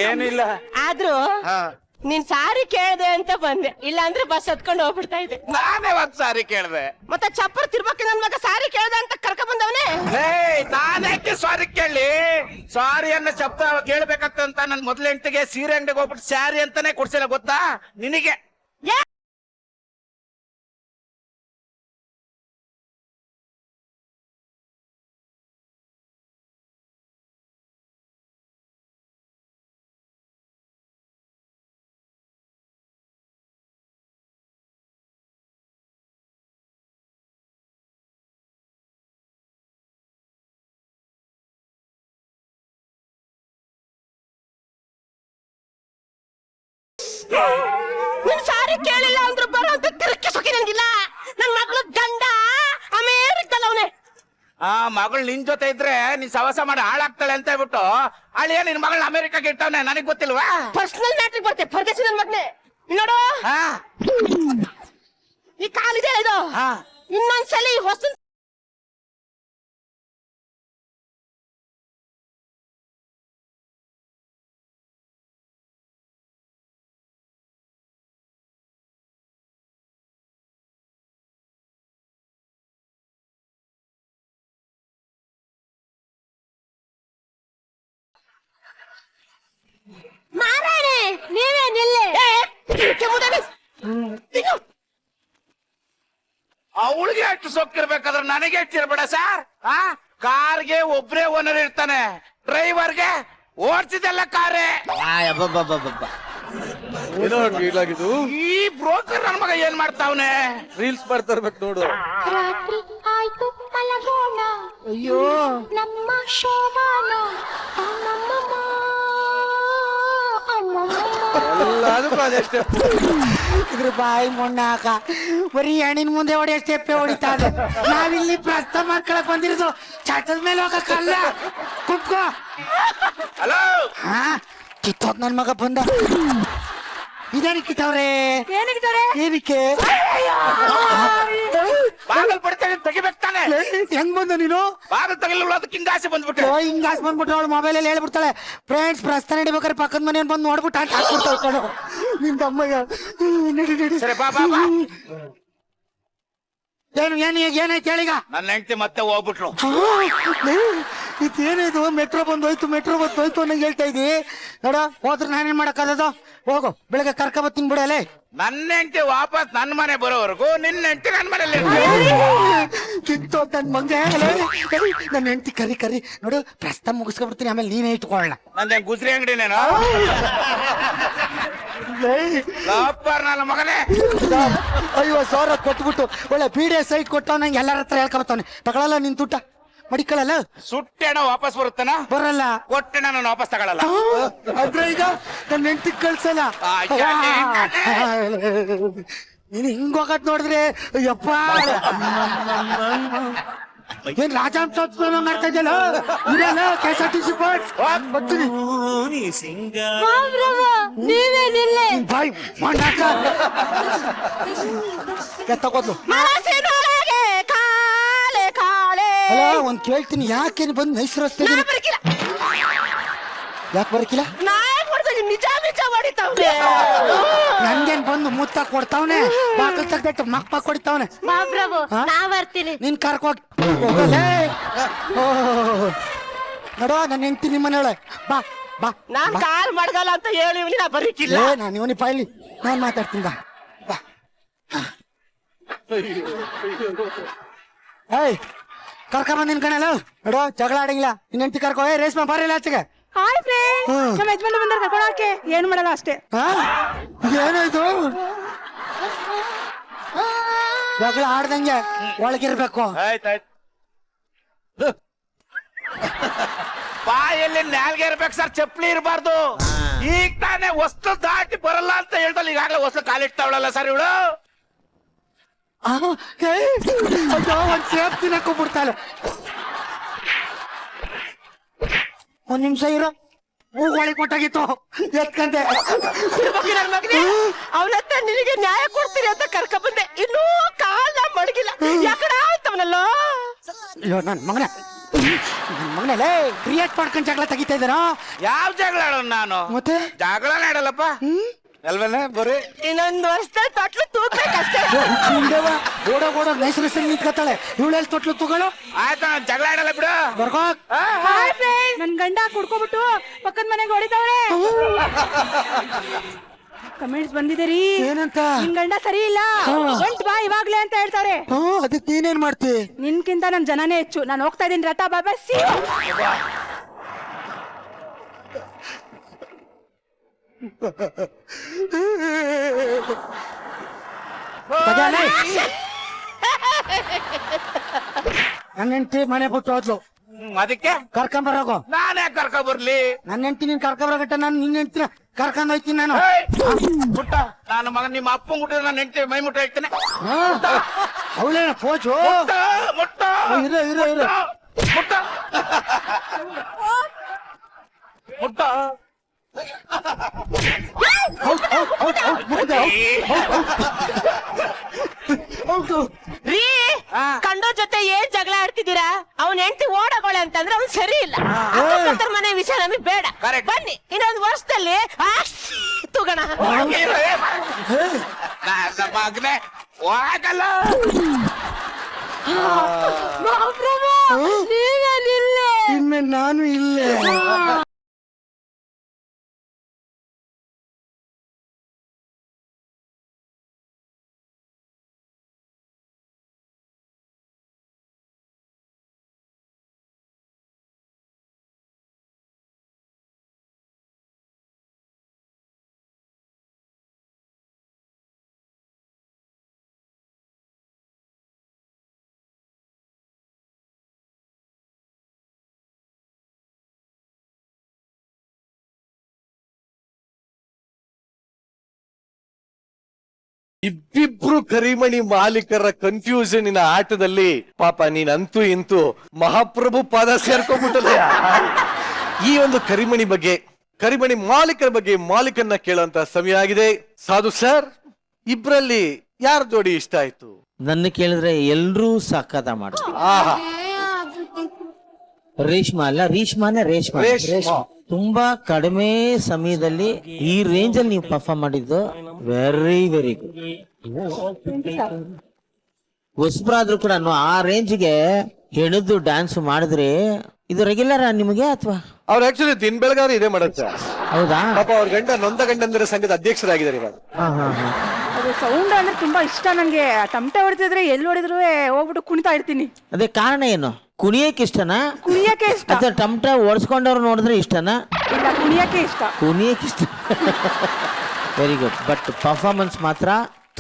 ಏನಿಲ್ಲ. ಆದ್ರೂ ನೀನ್ ಸಾರಿ ಕೇಳ್ದೆ ಅಂತ ಬಂದೆ, ಇಲ್ಲ ಅಂದ್ರೆ ಬಸ್ ಹತ್ಕೊಂಡು ಹೋಗ್ಬಿಡ್ತಾ ಇದ್ದೆ. ನಾನೇ ಒಂದ್ ಸಾರಿ ಕೇಳ್ದೆ. ಮತ್ತೆ ಚಪ್ಪರ್ ತಿರ್ಬಕ್ಕೆ ನನ್ ಮಗ ಸಾರಿ ಕೇಳ್ದೆ ಅಂತ ಕರ್ಕ ಬಂದವನೇ. ನಾನೇಕೆ ಸಾರಿ ಕೇಳಿ? ಸಾರಿಯನ್ನ ಶಬ್ದ ಕೇಳ್ಬೇಕಂತ ನನ್ ಮೊದ್ಲ ಹೆಂಡತಿಗೆ ಸೀರೆ ಅಂಗಡಿಗೆ ಹೋಗ್ಬಿಟ್ಟು ಸ್ಯಾರಿ ಅಂತಾನೆ ಕೊಡ್ಸಿಲ್ಲ, ಗೊತ್ತಾ ನಿನಗೆ? ನೀನ್ ಸಾರಿ ಕೇಳಿಲ್ಲ ಅಂದ್ರು ಬರೋ ಅಂತ ತಿರುಗಿ ಸೊಕ್ಕಿ ನಂಗಿಲ್ಲ. ನನ್ ಮಗಳು ಗಂಡ ಅಮೇರಿಕದಲ್ಲಿ ಅವನೇ. ಆ ಮಗಳು ನಿನ್ ಜೊತೆ ಇದ್ರೆ ನೀನ್ ಸವಸ ಮಾಡಿ ಹಾಳಾಗ್ತಾಳೆ ಅಂತ ಹೇಳ್ಬಿಟ್ಟು ಅಳಿಯ ನಿನ್ ಮಗಳನ್ನ ಅಮೆರಿಕಾಗೆ ಇಟ್ಟವನೆ, ನನಗ್ ಗೊತ್ತಿಲ್ವಾ? ಪರ್ಸನಲ್ ಮ್ಯಾಟ್ರಿಕ್ ಬರ್ತೆ ಪರದೇಶಿ ನನ್ ಮಗನೇ. ನೋಡು ಹಾ ಈ ಕಾಲಿದೆ ಇದು, ಹಾ ಇನ್ನೊಂದ್ಸಲಿ ಹೊಸ ಮಾರಾಣೆ ನೀವೇ ನಿಲ್ಲಿ. ಅವಳಿಗೆ ಎಷ್ಟು ಸೊಕ್ಕಿರ್ಬೇಕಾದ್ರೆ ನನಗೆ ಹೆಚ್ಚಿರ್ಬೇಡ ಸರ್. ಆ ಕಾರ್ಗೆ ಒಬ್ರೇ ಓನರ್ ಇರ್ತಾನೆ, ಡ್ರೈವರ್ಗೆ ಓಡ್ಸಿದೆಲ್ಲ ಕಾರೇ. ಏನೋ ಇದಾಗಿದ್ದು ಈ ಬ್ರೋಕರ್ ನನ್ ಮಗ ಏನ್ ಮಾಡ್ತಾವ್ನೆ? ರೀಲ್ಸ್ ಮಾಡ್ತಾ ಇರ್ಬೇಕು ನೋಡು. ರಾತ್ರಿ ಆಯ್ತು ಮಲಗೋಣ, ಅಯ್ಯೋ ನಮ್ಮ ಶೋಭಾನ ಅಮ್ಮಮ್ಮ ಅಮ್ಮಮ್ಮ. ಎಲ್ಲದಕ್ಕೂ ಅದೇ ಸ್ಟೆಪ್. ಇದ್ರ ಬಾಯಿ ಮೊಣ್ಣಾಕ ಬರೀ ಹೆಣ್ಣಿನ ಮುಂದೆ ಹೊಡೆಯೋ ಸ್ಟೆಪ್ಪೆ ಹೊಡಿತಾ ಇದೆ. ನಾವಿಲ್ಲಿ ಪ್ರಸ್ತ ಮಕ್ಕಳಕ್ ಬಂದಿರೋದು ಚಟದ ಮೇಲೆ ಹೋಗಕ್ಕಲ್ಲ. ಕುತ್ಕೋ. ಹಲೋ, ಹಾ ಕಿತ್ತೋದ್ ನನ್ ಮಗ ಬಂದ. ಇದೇನಕ್ಕೆ ಕಿತ್ತವ್ರೆ? ಏನಕ್ಕೆ? ಬಾಗಲ್ ಪಡ್ತೇನೆ ತೆಗಿಬೇಕು ತಾನೆ. ಹೆಂಗ್ ಬಂದ ನೀನು? ಬಾಗಲ್ ತಗಿಲಿಲ್ಲ ಅದಕ್ಕೆ ಹಿಂಗಾಸೆ ಬಂದ್ಬಿಟ್ಟೆ. ಹಿಂಗಾಸ್ ಬಂದ್ಬಿಟ್ಟು ಅವಳು ಮೊಬೈಲ್ ಅಲ್ಲಿ ಹೇಳ್ಬಿಡ್ತಾಳೆ, ಫ್ರೆಂಡ್ಸ್ ಪ್ರಸ್ತಾನ ಹಿಡಿಬೇಕಾದ್ರೆ ಪಕ್ಕದ ಮನೆ ಬಂದು ನೋಡ್ಬಿಟ್ಟು ಅಂತ ಹಾಕ್ಬಿಡ್ತಾಳೆ ಕಣೋ ನಿನ್ ತಮ್ಮಯ್ಯ. ಸರಿ ಬಾ ಬಾ ಬಾ. ಏನು ಏನು ಏನಾಯ್ತು ಹೇಳೀಗ? ನನ್ನ ಹೆಂಡತಿ ಮತ್ತೆ ಹೋಗ್ಬಿಟ್ಲು. ಇದೇನಿದು ಮೆಟ್ರೋ ಬಂದೋಯ್ತು ಅನ್ನಂಗೆ ಹೇಳ್ತಾ ಇದ್ದಿ. ನೋಡ ಹೋದ್ರೆ ನಾನೇನ್ ಮಾಡಕ್ಕಾಗದು? ಹೋಗು, ಬೆಳಗ್ಗೆ ಕರ್ಕ ಬತ್ತೀನಿ ಬಿಡಲೆ. ನನ್ನ ಹೆಂಡತಿ ವಾಪಸ್ ನನ್ನ ಮನೆ ಬರೋವರೆಗೂ ನಿನ್ನ ಹೆಂಡತಿ ನನ್ನ ಮನೇಲಿ ಕಿತ್ತೋ ನನ್ ಮಂಗೆ. ನನ್ನ ಹೆಂಡತಿ ಕರಿ ನೋಡು, ಪ್ರಸ್ತಾವ ಮುಗಿಸ್ಕೊಬಿಡ್ತೀನಿ, ಆಮೇಲೆ ನೀನೇ ಇಟ್ಕೊಳ್ಳ. ನಂದೇ ಗುಜ್ರಿ ಅಂಗಡಿನೇನು? ನನ್ನ ಮಗನೇ 50,000 ಕೊಟ್ಬಿಟ್ಟು ಒಳ್ಳೆ BDS ಸೈಟ್ ಕೊಟ್ಟವ್ ನಂಗೆ ಎಲ್ಲರ ಹತ್ರ ಹೇಳ್ಕೊಬತ್ತವನೆ. ತಗೊಳಲ್ಲ ನಿನ್ ತುಟ್ಟ ಮಡಿಕೊಳ್ಳಲ್ಲ. ಸುಟ್ಟೆಣ ವಾಪಸ್ ಬರುತ್ತೇನ? ಬರಲ್ಲ. ಕೊಟ್ಟೆಣ ನಾನು ವಾಪಸ್ ತಗೊಳಲ್ಲ. ಆದ್ರೆ ಈಗ ನನ್ನ ಹೆಂಡತಿ ಕಳ್ಸಲ್ಲ. ನೀನ್ ಹಿಂಗ್ ಹೋಗತ್ ನೋಡಿದ್ರೆ ಯಪ್ಪ ಏನ್ ರಾಜಾಂಶ ಮಾಡ್ತಾ ಇದ್ದಲ್ಲ. ಇರಲ್ಲ KSRTC ಬಸ್ ಬರ್ತೀನಿ. ನೀವೇ ನಿಲ್ಲಿ. ಬಾಯ್ ಮಾಡಾಕ ತಗೋದ್ಲು. ಅಲ್ಲ ಒಂದ್ ಕೇಳ್ತೀನಿ, ಯಾಕೇನು ಬಂದು ನೈಸರಸ್ತೆ? ಯಾಕೆ ಬರಕಿಲ್ಲ? ನಿಜ ನಿಜ ಹೊಡಿತಾವ್ನೆ. ನನ್ಗೇನ್ ಬಂದು ಮುತ್ತ ಕೊಡ್ತಾವ್ನೆ, ಬಾಕಲ್ ತೆಗ್ದಟ್ಟು ಮಕ್ಕ ಕೊಡ್ತಾವ್ನೆ. ಪ್ರಭು ನಾ ಬರ್ತೀನಿ. ನೀನ್ ಕರ್ಕೋಗಿ ಹೋಗಲೇ. ನೋಡುವ ನನ್ನ ಹೆಂಡತಿ ನಿಮ್ಮನೇಳೆ. ಬಾ ಬಾ. ನಾನ್ ಕಾಲ್ ಮಾಡ್ಗಲ್ಲ ಅಂತ ಹೇಳಿ ನಾ ಬರೀಕಿಲ್ಲ. ನಾನು ಇವನಿ ಪಾಯ್ಲಿ ನಾನ್ ಮಾತಾಡ್ತೀನಿ. ಬಾ ಬಾ. ಏಯ್ ಕರ್ಕ ಬಂದಿನ ಕಣಲ್ಲ. ನೋಡು ಜಗಳ ಆಡಂಗಿಲ್ಲ. ನಿನ್ನ ಹೆಂಡತಿ ಕರ್ಕೋ. ರೇಷ್ಮೆ ಬಾರಿಲ್ಲ ಆಚೆಗೆ. ಹಾಯ್ ಫ್ರೆಂಡ್, ನಮ್ಮ ಯಜಮಾನ ಬಂದ್ರೆ ಕರ್ಕೊಳಕ್ಕೆ ಏನ್ ಮಾಡಲ್ಲ ಅಷ್ಟೇ. ಏನಾಯ್ತು? ಜಗಳ ಆಡ್ದಂಗೆ ಒಳಗಿರ್ಬೇಕು. ಆಯ್ತಾಯ್ತು. ಬಾಯಲ್ಲಿ ನಾಲ್ಗೆ ಇರ್ಬೇಕು ಸರ್, ಚಪ್ಪಲಿ ಇರಬಾರ್ದು. ಈಗ ತಾನೇ ವಸ್ತು ದಾಟಿ ಬರಲ್ಲ ಅಂತ ಹೇಳ್ದಲ್ಲ, ಈಗಾಗಲೇ ವಸ್ತು ಕಾಲಿಡ್ತಾವಳಲ್ಲ ಸರ್ ಇವಳು. ಒಂದ್ ಸೇಫ್ ತಿನ್ನಕ್ಕೋಗ್ಬಿಡ್ತಾಳೆ. ಒಂದ್ ನಿಮಿಷ ಇರೋ, ಹೂಗೋಳಿ ಕೊಟ್ಟಾಗಿತ್ತು ಎತ್ಕಂತೆ. ಅವನತ್ತ ನಿನಗೆ ನ್ಯಾಯ ಕೊಡ್ತೀನಿ ಅಂತ ಕರ್ಕ ಬಂದೆ, ಇನ್ನೂ ಕಾಲ ಮಡಗಿಲ್ಲ. ಯಾಕಡ ಅಂತವನಲ್ಲ. ಅಯ್ಯೋ ನನ್ ಮಗನಲ್ಲೇ ಕ್ರಿಯೇಟ್ ಮಾಡ್ಕೊಂಡ್ ಜಗಳ ತೆಗಿತಾ ಇದ್ದಾನ. ಯಾವ ಜಗಳ ಆಡೋನು ನಾನು? ಮತ್ತೆ ಜಗಳ ಆಡಲ್ಲಪ್ಪ. ಅಲ್ವೇನೆ ಬರೀ ಇನ್ನೊಂದ್ ವರ್ಷದಲ್ಲಿ ತೊಟ್ಲು ತೂಗ್ಬೇಕಷ್ಟೇ. ಓಡ ನೈಸರ್ಗಿಕ ನಿಂತ್ಕೊತಾಳೆ ಇವಳೆಲ್ಲಿ ತೊಟ್ಲು ತಗೊಳ್ಳೋ ಆಯ್ತಾ ನಾನ್ ಜಗಳ ಆಡಲ್ಲ ಬಿಡು. ಬರ್ಕೋ ನನ್ ಗಂಡ ಕುಡ್ಕೊಬಿಟ್ಟು ಪಕ್ಕದ ಮನೆಗೆ ಹೊಡಿತಾವ್ರೆ. ಕಮೆಂಟ್ಸ್ ಬಂದಿದೆ ರೀ. ಏನಂತ ನಿನ್ ಗಂಡ ಸರಿ ಇಲ್ಲ, ಹೊಂಟ್ ಬಾ ಇವಾಗ್ಲೇ ಅಂತ ಹೇಳ್ತಾವ್ರೆ. ಅದಕ್ಕೆ ನೀನೇನ್ ಮಾಡ್ತಿ ನಿನ್ಕಿಂತ ನನ್ ಜನನೇ ಹೆಚ್ಚು. ನಾನು ಹೋಗ್ತಾ ಇದೀನಿ ರಥ ಬಾಬಾ ಸಿ. ನನ್ನ ಹೆಂಡತಿ ಮನೆ ಬಿಟ್ಟು ಹೋದ್ಲು, ಅದಕ್ಕೆ ಕರ್ಕೊಂಬರೋಗು. ನಾನೇ ಕರ್ಕೊ ಬರ್ಲಿ. ನನ್ನ ಹೆಂಡತಿ ನೀನ್ ಕರ್ಕೊಂಬರಗಟ್ಟ ನಾನು ನಿನ್ನ ಹೆಂಡತಿನ ಕರ್ಕೊಂಡ್ ಹೋಯ್ತೀನಿ ನಾನು. ಮುಟ್ಟ ನಾನು ಮಗ ನಿಮ್ಮ ಅಪ್ಪ ಮುಟ್ಟಿದ್ರೆ ನಾನು ಹೆಂಡತಿ ಮೈ ಮುಟ್ಟ ಹೇಳ್ತೇನೆ. ಅವಳೇನ ಪೋಚು ಮುಟ್ಟ ಇರೋ ಇರೋ ಇರೋ ಮುಟ್ಟ ಮುಟ್ಟ ರೀ ಕಂಡೋರ್ ಜೊತೆ ಏನ್ ಜಗಳ ಆಡ್ತಿದ್ದೀರಾ? ಅವ್ನ ಹೆಂಡತಿ ಓಡಗೋಳೆ ಅಂತಂದ್ರೆ ಅವ್ನ್ ಸರಿ ಇಲ್ಲ. ಅಕ್ಕಪಕ್ಕದ ಮನೆ ವಿಷಯ ನಮಗ್ ಬೇಡ. Correct. ಬನ್ನಿ ಇನ್ನೊಂದ್ ವರ್ಷದಲ್ಲಿ ತಗೋಣ. ಮಗನೆ ಹೋಗಲ್ಲ. ಇನ್ಮೇಲೆ ನಾನು ಇಲ್ಲೇ. ಇಬ್ಬಿಬ್ರು ಕರಿಮಣಿ ಮಾಲೀಕರ ಕನ್ಫ್ಯೂಷನ್ ಆಟದಲ್ಲಿ ಪಾಪ ನೀನಂತೂ ಇಂತೂ ಮಹಾಪ್ರಭು ಪಾದ ಸೇರ್ಕೊಂಡ್ಬಿಟ್ಟಲ್ಲ. ಈ ಒಂದು ಕರಿಮಣಿ ಬಗ್ಗೆ, ಕರಿಮಣಿ ಮಾಲೀಕರ ಬಗ್ಗೆ ಮಾಲೀಕನ್ನ ಕೇಳುವಂತ ಸಮಯ ಆಗಿದೆ. ಸಾಧು ಸರ್, ಇಬ್ರಲ್ಲಿ ಯಾರ ಜೋಡಿ ಇಷ್ಟ ಆಯ್ತು? ನನ್ನ ಕೇಳಿದ್ರೆ ಎಲ್ರೂ ಸಾಕಾದ ಮಾಡಿದ್ರು. ಆಹಾ, ರೇಷ್ಮಾ ಅಲ್ಲ, ರೇಷ್ಮಾ ರೇಷ್ಮಾ. ತುಂಬಾ ಕಡಿಮೆ ಸಮಯದಲ್ಲಿ ಈ ರೇಂಜ್ ಅಲ್ಲಿ ನೀವು ಪರ್ಫಾರ್ಮ್ ಮಾಡಿದ್ದು ವೆರಿ ವೆರಿ ಗುಡ್. ಹೊಸಬ್ರಾದ್ರೂ ಕೂಡ ಆ ರೇಂಜ್ಗೆ ಹೆಣದ್ದು ಡ್ಯಾನ್ಸ್ ಮಾಡಿದ್ರೆ ಇದು ರೆಗ್ಯುಲರ್ ನಿಮಗೆ ಅಥವಾ? ಅವ್ರು ಆಕ್ಚುಲಿ ದಿನ ಬೆಳಗಾದ್ರೆ ಇದೇ ಮಾಡುತ್ತೆ. ಹೌದಾ? ಪಾಪ ಅವ್ರ ಗಂಡ ನೊಂದ ಗಂಡಂದಿರ ಸಂಘದ ಅಧ್ಯಕ್ಷರಾಗಿದ್ದಾರೆ ಇವಾಗ. ಅದು ಸೌಂಡ್ ಅಂದ್ರೆ ತುಂಬಾ ಇಷ್ಟ ನನ್ಗೆ. ತಮಟೆ ಹೊಡಿತಿದ್ರೆ ಎಲ್ಲಿ ಹೊಡಿದ್ರು ಹೋಗ್ಬಿಟ್ಟು ಕುಣಿತಾ ಇರ್ತೀನಿ. ಅದೇ ಕಾರಣ ಏನು? ಕುಣಿಯಕ್ಕೆ ಇಷ್ಟನಾ? ಕುಣಿಯಕ್ಕೆ ಇಷ್ಟ. ಅಥವಾ ಟಮಟ ಓಡಿಸ್ಕೊಂಡವ್ರು ನೋಡಿದ್ರೆ ಇಷ್ಟನಾ? ಇಲ್ಲ, ಕುಣಿಯಕ್ಕೆ ಇಷ್ಟ. ಕುಣಿಯಕ್ಕೆ ಇಷ್ಟ. Very good. ಬಟ್ ಪರ್ಫಾರ್ಮೆನ್ಸ್ ಮಾತ್ರ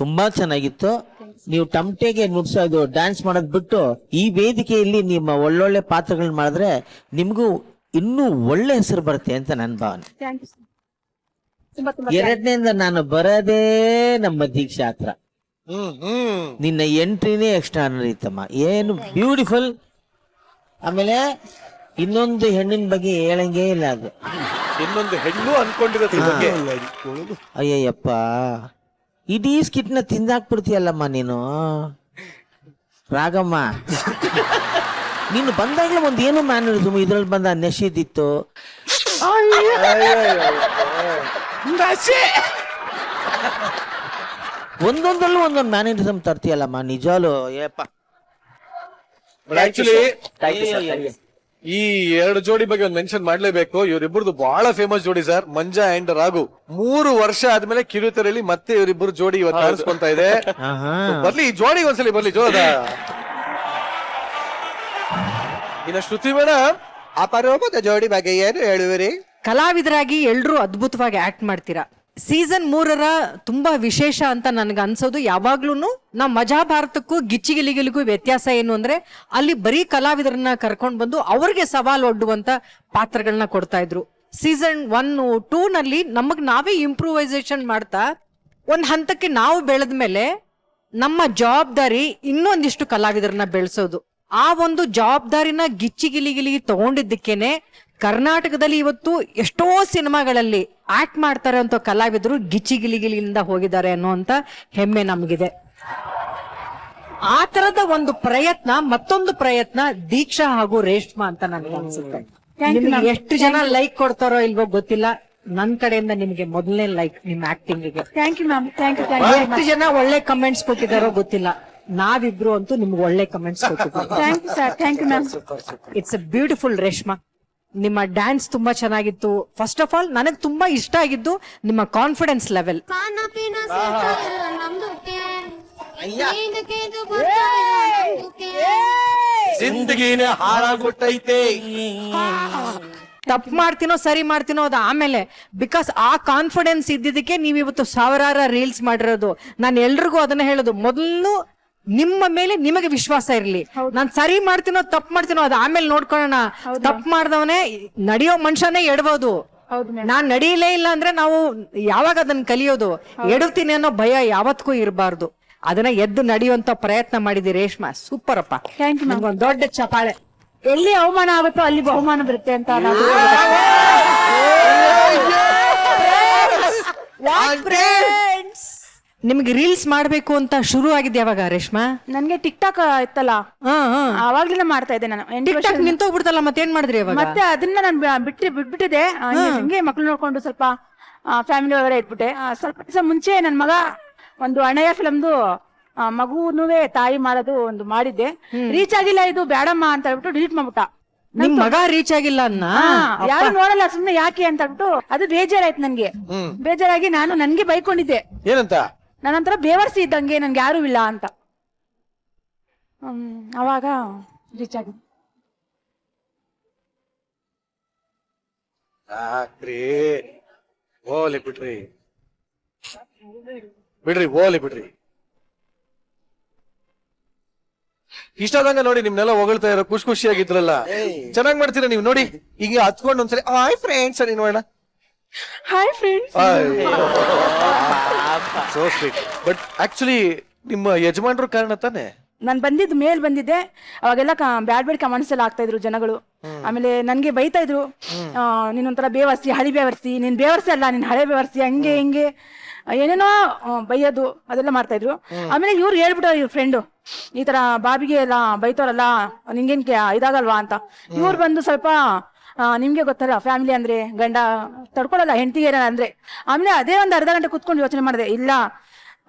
ತುಂಬಾ ಚೆನ್ನಾಗಿತ್ತು. ನೀವು ಟಮಟೆಗೆ ನುಡ್ಸೋದು ಡ್ಯಾನ್ಸ್ ಮಾಡೋದ್ ಬಿಟ್ಟು ಈ ವೇದಿಕೆಯಲ್ಲಿ ನಿಮ್ಮ ಒಳ್ಳೊಳ್ಳೆ ಪಾತ್ರಗಳನ್ನ ಮಾಡಿದ್ರೆ ನಿಮ್ಗೂ ಇನ್ನೂ ಒಳ್ಳೆ ಹೆಸರು ಬರುತ್ತೆ ಅಂತ ನನ್ನ ಭಾವನೆ. Thank you. ತುಂಬಾ ತುಂಬಾ ಎರಡನೇಯಿಂದ ನಾನು ಬರೋದೇ ನಮ್ಮ ದೀಕ್ಷಾ ಹತ್ರ. ನಿನ್ನ ಎಂಟ್ರಿನೇ ಎಕ್ಸ್ಟ್ರಾನರಿ ಇತ್ತಮ್ಮ, ಏನು ಬ್ಯೂಟಿಫುಲ್. ಆಮೇಲೆ ಇನ್ನೊಂದು ಹೆಣ್ಣಿನ ಬಗ್ಗೆ ಹೇಳಂಗೇ ಇಲ್ಲ. ಅದು ಇನ್ನೊಂದು ಹೆಣ್ಣು ಅನ್ಕೊಂಡಿರೋದು ಈ ಬಗ್ಗೆ. ಅಯ್ಯಯ್ಯಪ್ಪ, ಇಡೀ ಸ್ಕಿಟ್ನ ತಿಂದಾಕ್ಬಿಡ್ತೀಯಲ್ಲಮ್ಮ ನೀನು. ರಾಗಮ್ಮ, ನೀನು ಬಂದಾಗ್ಲೇ ಒಂದ್ ಏನು ಮ್ಯಾನರಿಸಮ್ ಇದ್ರಲ್ಲಿ ಬಂದ ನೆಶಿದಿತ್ತು. ಒಂದೊಂದಲ್ಲೂ ಒಂದೊಂದು ಮ್ಯಾನರಿಸಮ್ ತರ್ತೀಯಲ್ಲಮ್ಮ, ನಿಜಾಲು. ಏಪ್ಪ, ಆಕ್ಚುಲಿ ಈ ಎರಡು ಜೋಡಿ ಬಗ್ಗೆ ಒಂದು ಮೆನ್ಷನ್ ಮಾಡ್ಲೇಬೇಕು. ಇವರಿಬ್ಬರದು ಬಹಳ ಫೇಮಸ್ ಜೋಡಿ ಸರ್, ಮಂಜಾ ಅಂಡ್ ರಾಘು. 3 ವರ್ಷ ಆದ್ಮೇಲೆ ಕಿರುತೆರೆಯಲ್ಲಿ ಮತ್ತೆ ಇವರಿಬ್ಬರು ಜೋಡಿ ಇವತ್ತು ಕಾಣಿಸ್ಕೊಂತ ಇದೆ. ಬರ್ಲಿ ಈ ಜೋಡಿ ಒಂದ್ಸಲಿ ಬರ್ಲಿ ಜೋರದ. ಇನ್ನ ಶ್ರುತಿ ಮೇಡಮ್, ಅಪರೂಪದ ಜೋಡಿ ಬಗ್ಗೆ ಏನು ಹೇಳುವಿರಿ? ಕಲಾವಿದರಾಗಿ ಎಲ್ರೂ ಅದ್ಭುತವಾಗಿ ಆಕ್ಟ್ ಮಾಡ್ತೀರಾ. ಸೀಸನ್ 3 ತುಂಬಾ ವಿಶೇಷ ಅಂತ ನನ್ಗೆ ಅನ್ಸೋದು, ಯಾವಾಗ್ಲೂ ನಮ್ಮ ಮಜಾ ಭಾರತಕ್ಕೂ ಗಿಚ್ಚಿಗಿಲಿಗಿಲಿಗೂ ವ್ಯತ್ಯಾಸ ಏನು ಅಂದ್ರೆ, ಅಲ್ಲಿ ಬರೀ ಕಲಾವಿದರನ್ನ ಕರ್ಕೊಂಡ್ ಬಂದು ಅವ್ರಿಗೆ ಸವಾಲ್ ಒಡ್ಡುವಂತ ಪಾತ್ರಗಳನ್ನ ಕೊಡ್ತಾ ಇದ್ರು. ಸೀಸನ್ 1, 2 ನಲ್ಲಿ ನಮಗ್ ನಾವೇ ಇಂಪ್ರೂವೈಸೇಷನ್ ಮಾಡ್ತಾ ಒಂದ್ ಹಂತಕ್ಕೆ ನಾವು ಬೆಳೆದ್ಮೇಲೆ ನಮ್ಮ ಜವಾಬ್ದಾರಿ ಇನ್ನೊಂದಿಷ್ಟು ಕಲಾವಿದರನ್ನ ಬೆಳೆಸೋದು. ಆ ಒಂದು ಜವಾಬ್ದಾರಿನ ಗಿಚ್ಚಿಗಿಲಿಗಿಲಿ ತಗೊಂಡಿದ್ದಕ್ಕೇನೆ ಕರ್ನಾಟಕದಲ್ಲಿ ಇವತ್ತು ಎಷ್ಟೋ ಸಿನಿಮಾಗಳಲ್ಲಿ ಆಕ್ಟ್ ಮಾಡ್ತಾರೆ ಅಂತ ಕಲಾವಿದರು ಗಿಚ್ಚಿಗಿಲಿಗಿಲಿಯಿಂದ ಹೋಗಿದ್ದಾರೆ ಅನ್ನುವಂತ ಹೆಮ್ಮೆ ನಮಗಿದೆ. ಆ ತರದ ಒಂದು ಪ್ರಯತ್ನ, ಮತ್ತೊಂದು ಪ್ರಯತ್ನ ದೀಕ್ಷಾ ಹಾಗೂ ರೇಷ್ಮಾ ಅಂತ ನನಗೆ ಅನ್ಸುತ್ತೆ. ನಿಮ್ಗೆ ಎಷ್ಟು ಜನ ಲೈಕ್ ಕೊಡ್ತಾರೋ ಇಲ್ವೋ ಗೊತ್ತಿಲ್ಲ. ನನ್ ಕಡೆಯಿಂದ ನಿಮಗೆ ಮೊದಲನೇ ಲೈಕ್ ನಿಮ್ಮ ಆಕ್ಟಿಂಗ್ ಗೆ. Thank you ma'am, thank you. ಎಷ್ಟು ಜನ ಒಳ್ಳೆ ಕಮೆಂಟ್ಸ್ ಕೊಟ್ಟಿದಾರೋ ಗೊತ್ತಿಲ್ಲ, ನಾವಿಬ್ರು ಅಂತೂ ನಿಮ್ಗೆ ಒಳ್ಳೆ ಕಮೆಂಟ್ಸ್ ಕೊಟ್ಟಿದ್ದೀವಿ. Thank you sir, thank you ma'am. It's a beautiful Reshma. ನಿಮ್ಮ ಡ್ಯಾನ್ಸ್ ತುಂಬಾ ಚೆನ್ನಾಗಿತ್ತು. ಫಸ್ಟ್ ಆಫ್ ಆಲ್ ನನಗೆ ತುಂಬಾ ಇಷ್ಟ ಆಗಿದ್ದು ನಿಮ್ಮ ಕಾನ್ಫಿಡೆನ್ಸ್ ಲೆವೆಲ್. ಜಿಂದಗಿನೇ ಹಾಳಾಗ್ಬಿಟ್ಟೈತೆ. ತಪ್ಪು ಮಾಡ್ತೀನೋ ಸರಿ ಮಾಡ್ತೀನೋ ಅದು ಆಮೇಲೆ, ಬಿಕಾಸ್ ಆ ಕಾನ್ಫಿಡೆನ್ಸ್ ಇದ್ದಿದ್ದಕ್ಕೆ ನೀವು ಇವತ್ತು ಸಾವಿರಾರು ರೀಲ್ಸ್ ಮಾಡಿರೋದು. ನಾನು ಎಲ್ರಿಗೂ ಅದನ್ನ ಹೇಳೋದು, ಮೊದಲು ನಿಮ್ಮ ಮೇಲೆ ನಿಮಗೆ ವಿಶ್ವಾಸ ಇರ್ಲಿ. ನಾನ್ ಸರಿ ಮಾಡ್ತೀನೋ ತಪ್ಪು ಮಾಡ್ತೀನೋ ಅದು ಆಮೇಲೆ ನೋಡ್ಕೊಳ್ಳೋಣ. ತಪ್ಪು ಮಾಡ್ದವನೇ ನಡೆಯೋ ಮನುಷ್ಯನೇ ಎಡಬಹುದು. ನಾನ್ ನಡೀಲೇ ಇಲ್ಲ ಅಂದ್ರೆ ನಾವು ಯಾವಾಗ ಅದನ್ನ ಕಲಿಯೋದು? ಎಡುತ್ತೀನಿ ಅನ್ನೋ ಭಯ ಯಾವತ್ತೂ ಇರಬಾರ್ದು. ಅದನ್ನ ಎದ್ದು ನಡೆಯುವಂತ ಪ್ರಯತ್ನ ಮಾಡಿದಿ ರೇಷ್ಮಾ. ಸೂಪರ್ ಅಪ್ಪ, ಥ್ಯಾಂಕ್ ಯು. ಒಂದ್ ದೊಡ್ಡ ಚಪಾಳೆ. ಎಲ್ಲಿ ಅವಮಾನ ಆಗುತ್ತೋ ಅಲ್ಲಿ ಬಹುಮಾನ ಬರುತ್ತೆ ಅಂತ ನಾನು ನಿಮ್ಗೆ ರೀಲ್ಸ್ ಮಾಡ್ಬೇಕು ಅಂತ ಶುರು ಆಗಿದೆ ಯಾವಾಗ ರೇಷ್ಮಾ? ನನ್ಗೆ ಟಿಕ್ ಟಾಕ್ ಇತ್ತಲ್ಲ, ಅವಾಗ್ಲಿಂದ ಮಾಡ್ತಾ ಇದ್ದೆ ನಾನು. ಟಿಕ್ಟಾಕ್ ನಿಂತೋಗ್ಬಿಡ್ತಲ್ಲ, ಮತ್ತೇನ್ ಮಾಡಿದ್ರಿ ಅವಾಗ? ಮತ್ತೆ ಅದನ್ನ ನಾನು ಬಿಟ್ಬಿಟ್ಟಿದೆ. ಹಂಗೆ ಮಕ್ಳು ನೋಡ್ಕೊಂಡು ಸ್ವಲ್ಪ ಫ್ಯಾಮಿಲಿ ಒಳಗಡೆ ಇಟ್ಬಿಟ್ಟೆ. ಸ್ವಲ್ಪ ದಿವಸ ಮುಂಚೆ ನನ್ ಮಗ ಒಂದು ಅಣ್ಣಯ್ಯ ಫಿಲಮ್ದು ಮಗುನುವೆ ತಾಯಿ ಮಾಡೋದು ಒಂದು ಮಾಡಿದ್ದೆ. ರೀಚ್ ಆಗಿಲ್ಲ, ಇದು ಬೇಡಮ್ಮ ಅಂತ ಹೇಳ್ಬಿಟ್ಟು ಡಿಲೀಟ್ ಮಾಡ್ಬಿಟ್ಟ. ನಿಮ್ ಮಗ ರೀಚ್ ಆಗಿಲ್ಲ ಅನ್ನ ಯಾರು ನೋಡಲ್ಲ, ಸುಮ್ನೆ ಯಾಕೆ ಅಂತ ಹೇಳ್ಬಿಟ್ಟು ಅದು ಬೇಜಾರಾಯ್ತು ನನ್ಗೆ. ಬೇಜಾರಾಗಿ ನಾನು ನನ್ಗೆ ಬೈಕೊಂಡಿದ್ದೆ, ಏನಂತ? ನನ್ನಂತರ ಬೇವರ್ಸಿ ಇದ್ದಂಗೆ ನನ್ಗೆ ಯಾರು ಇಲ್ಲ ಅಂತ. ಅವಾಗ ರೀಚ್ ಆಗಿದೆ. ಓಲಿ ಬಿಡ್ರಿ ಬಿಡ್ರಿ, ಓಲಿ ಬಿಡ್ರಿ. ಇಷ್ಟ ಆದಂಗ ನೋಡಿ ನಿಮ್ನೆಲ್ಲ ಹೊಗಳ್ತಾ ಇರೋ, ಖುಷಿ ಖುಷಿಯಾಗಿದ್ರಲ್ಲ, ಚೆನ್ನಾಗ್ ಮಾಡ್ತೀರಾ ನೀವು. ನೋಡಿ ಹಿಂಗೆ ಹತ್ಕೊಂಡು ಒಂದ್ಸರಿ ಹಾಯ್ ಫ್ರೆಂಡ್ಸ್ అని ನೋಡೋಣ. Hi friends. So sweet. But actually ನಿಮ್ಮ ಯಜಮಾನ್ರು ಕಾರಣ ತಾನೆ? ನಾನ್ ಬಂದಿದ್ದು ಮೇಲ್ ಬಂದಿದ್ದೆ, ಅವಾಗೆಲ್ಲ ಬ್ಯಾಡ್ ಕಮೆಂಟ್ಸ್ ಎಲ್ಲ ಆಗ್ತಾ ಇದ್ರು ಜನಗಳು. ಆಮೇಲೆ ನನ್ಗೆ ಬೈತಾ ಇದ್ರು, ನೀನೊಂಥರ ಬೇವರ್ಸಿ, ಹಳಿ ಬೇವರ್ಸಿ, ನೀನ್ ಬೇವರ್ಸಿ ಅಲ್ಲ, ನೀನ್ ಹಳೆ ಬೇವರ್ಸಿ, ಹಂಗೆ ಹಿಂಗೆ ಏನೇನೋ ಬೈಯೋದು ಅದೆಲ್ಲ ಮಾಡ್ತಾ ಇದ್ರು. ಆಮೇಲೆ ಇವ್ರು ಹೇಳ್ಬಿಟ್ಟು ಇವ್ರ ಫ್ರೆಂಡು, ಈ ತರ ಬಾಬಿಗೆ ಎಲ್ಲ ಬೈತಾರಲ್ಲ, ನಿಂಗೇನ್ ಇದಾಗಲ್ವಾ ಅಂತ. ಇವ್ರು ಬಂದು ಸ್ವಲ್ಪ ನಿಮ್ಗೆ ಗೊತ್ತಲ್ಲ, ಫ್ಯಾಮಿಲಿ ಅಂದ್ರೆ ಗಂಡ ತಡ್ಕೊಳಲ್ಲ ಹೆಂಡತಿಗೆ ಅಂದ್ರೆ. ಆಮೇಲೆ ಅದೇ ಒಂದು ಅರ್ಧ ಗಂಟೆ ಕುತ್ಕೊಂಡು ಯೋಚನೆ ಮಾಡಿದೆ, ಇಲ್ಲ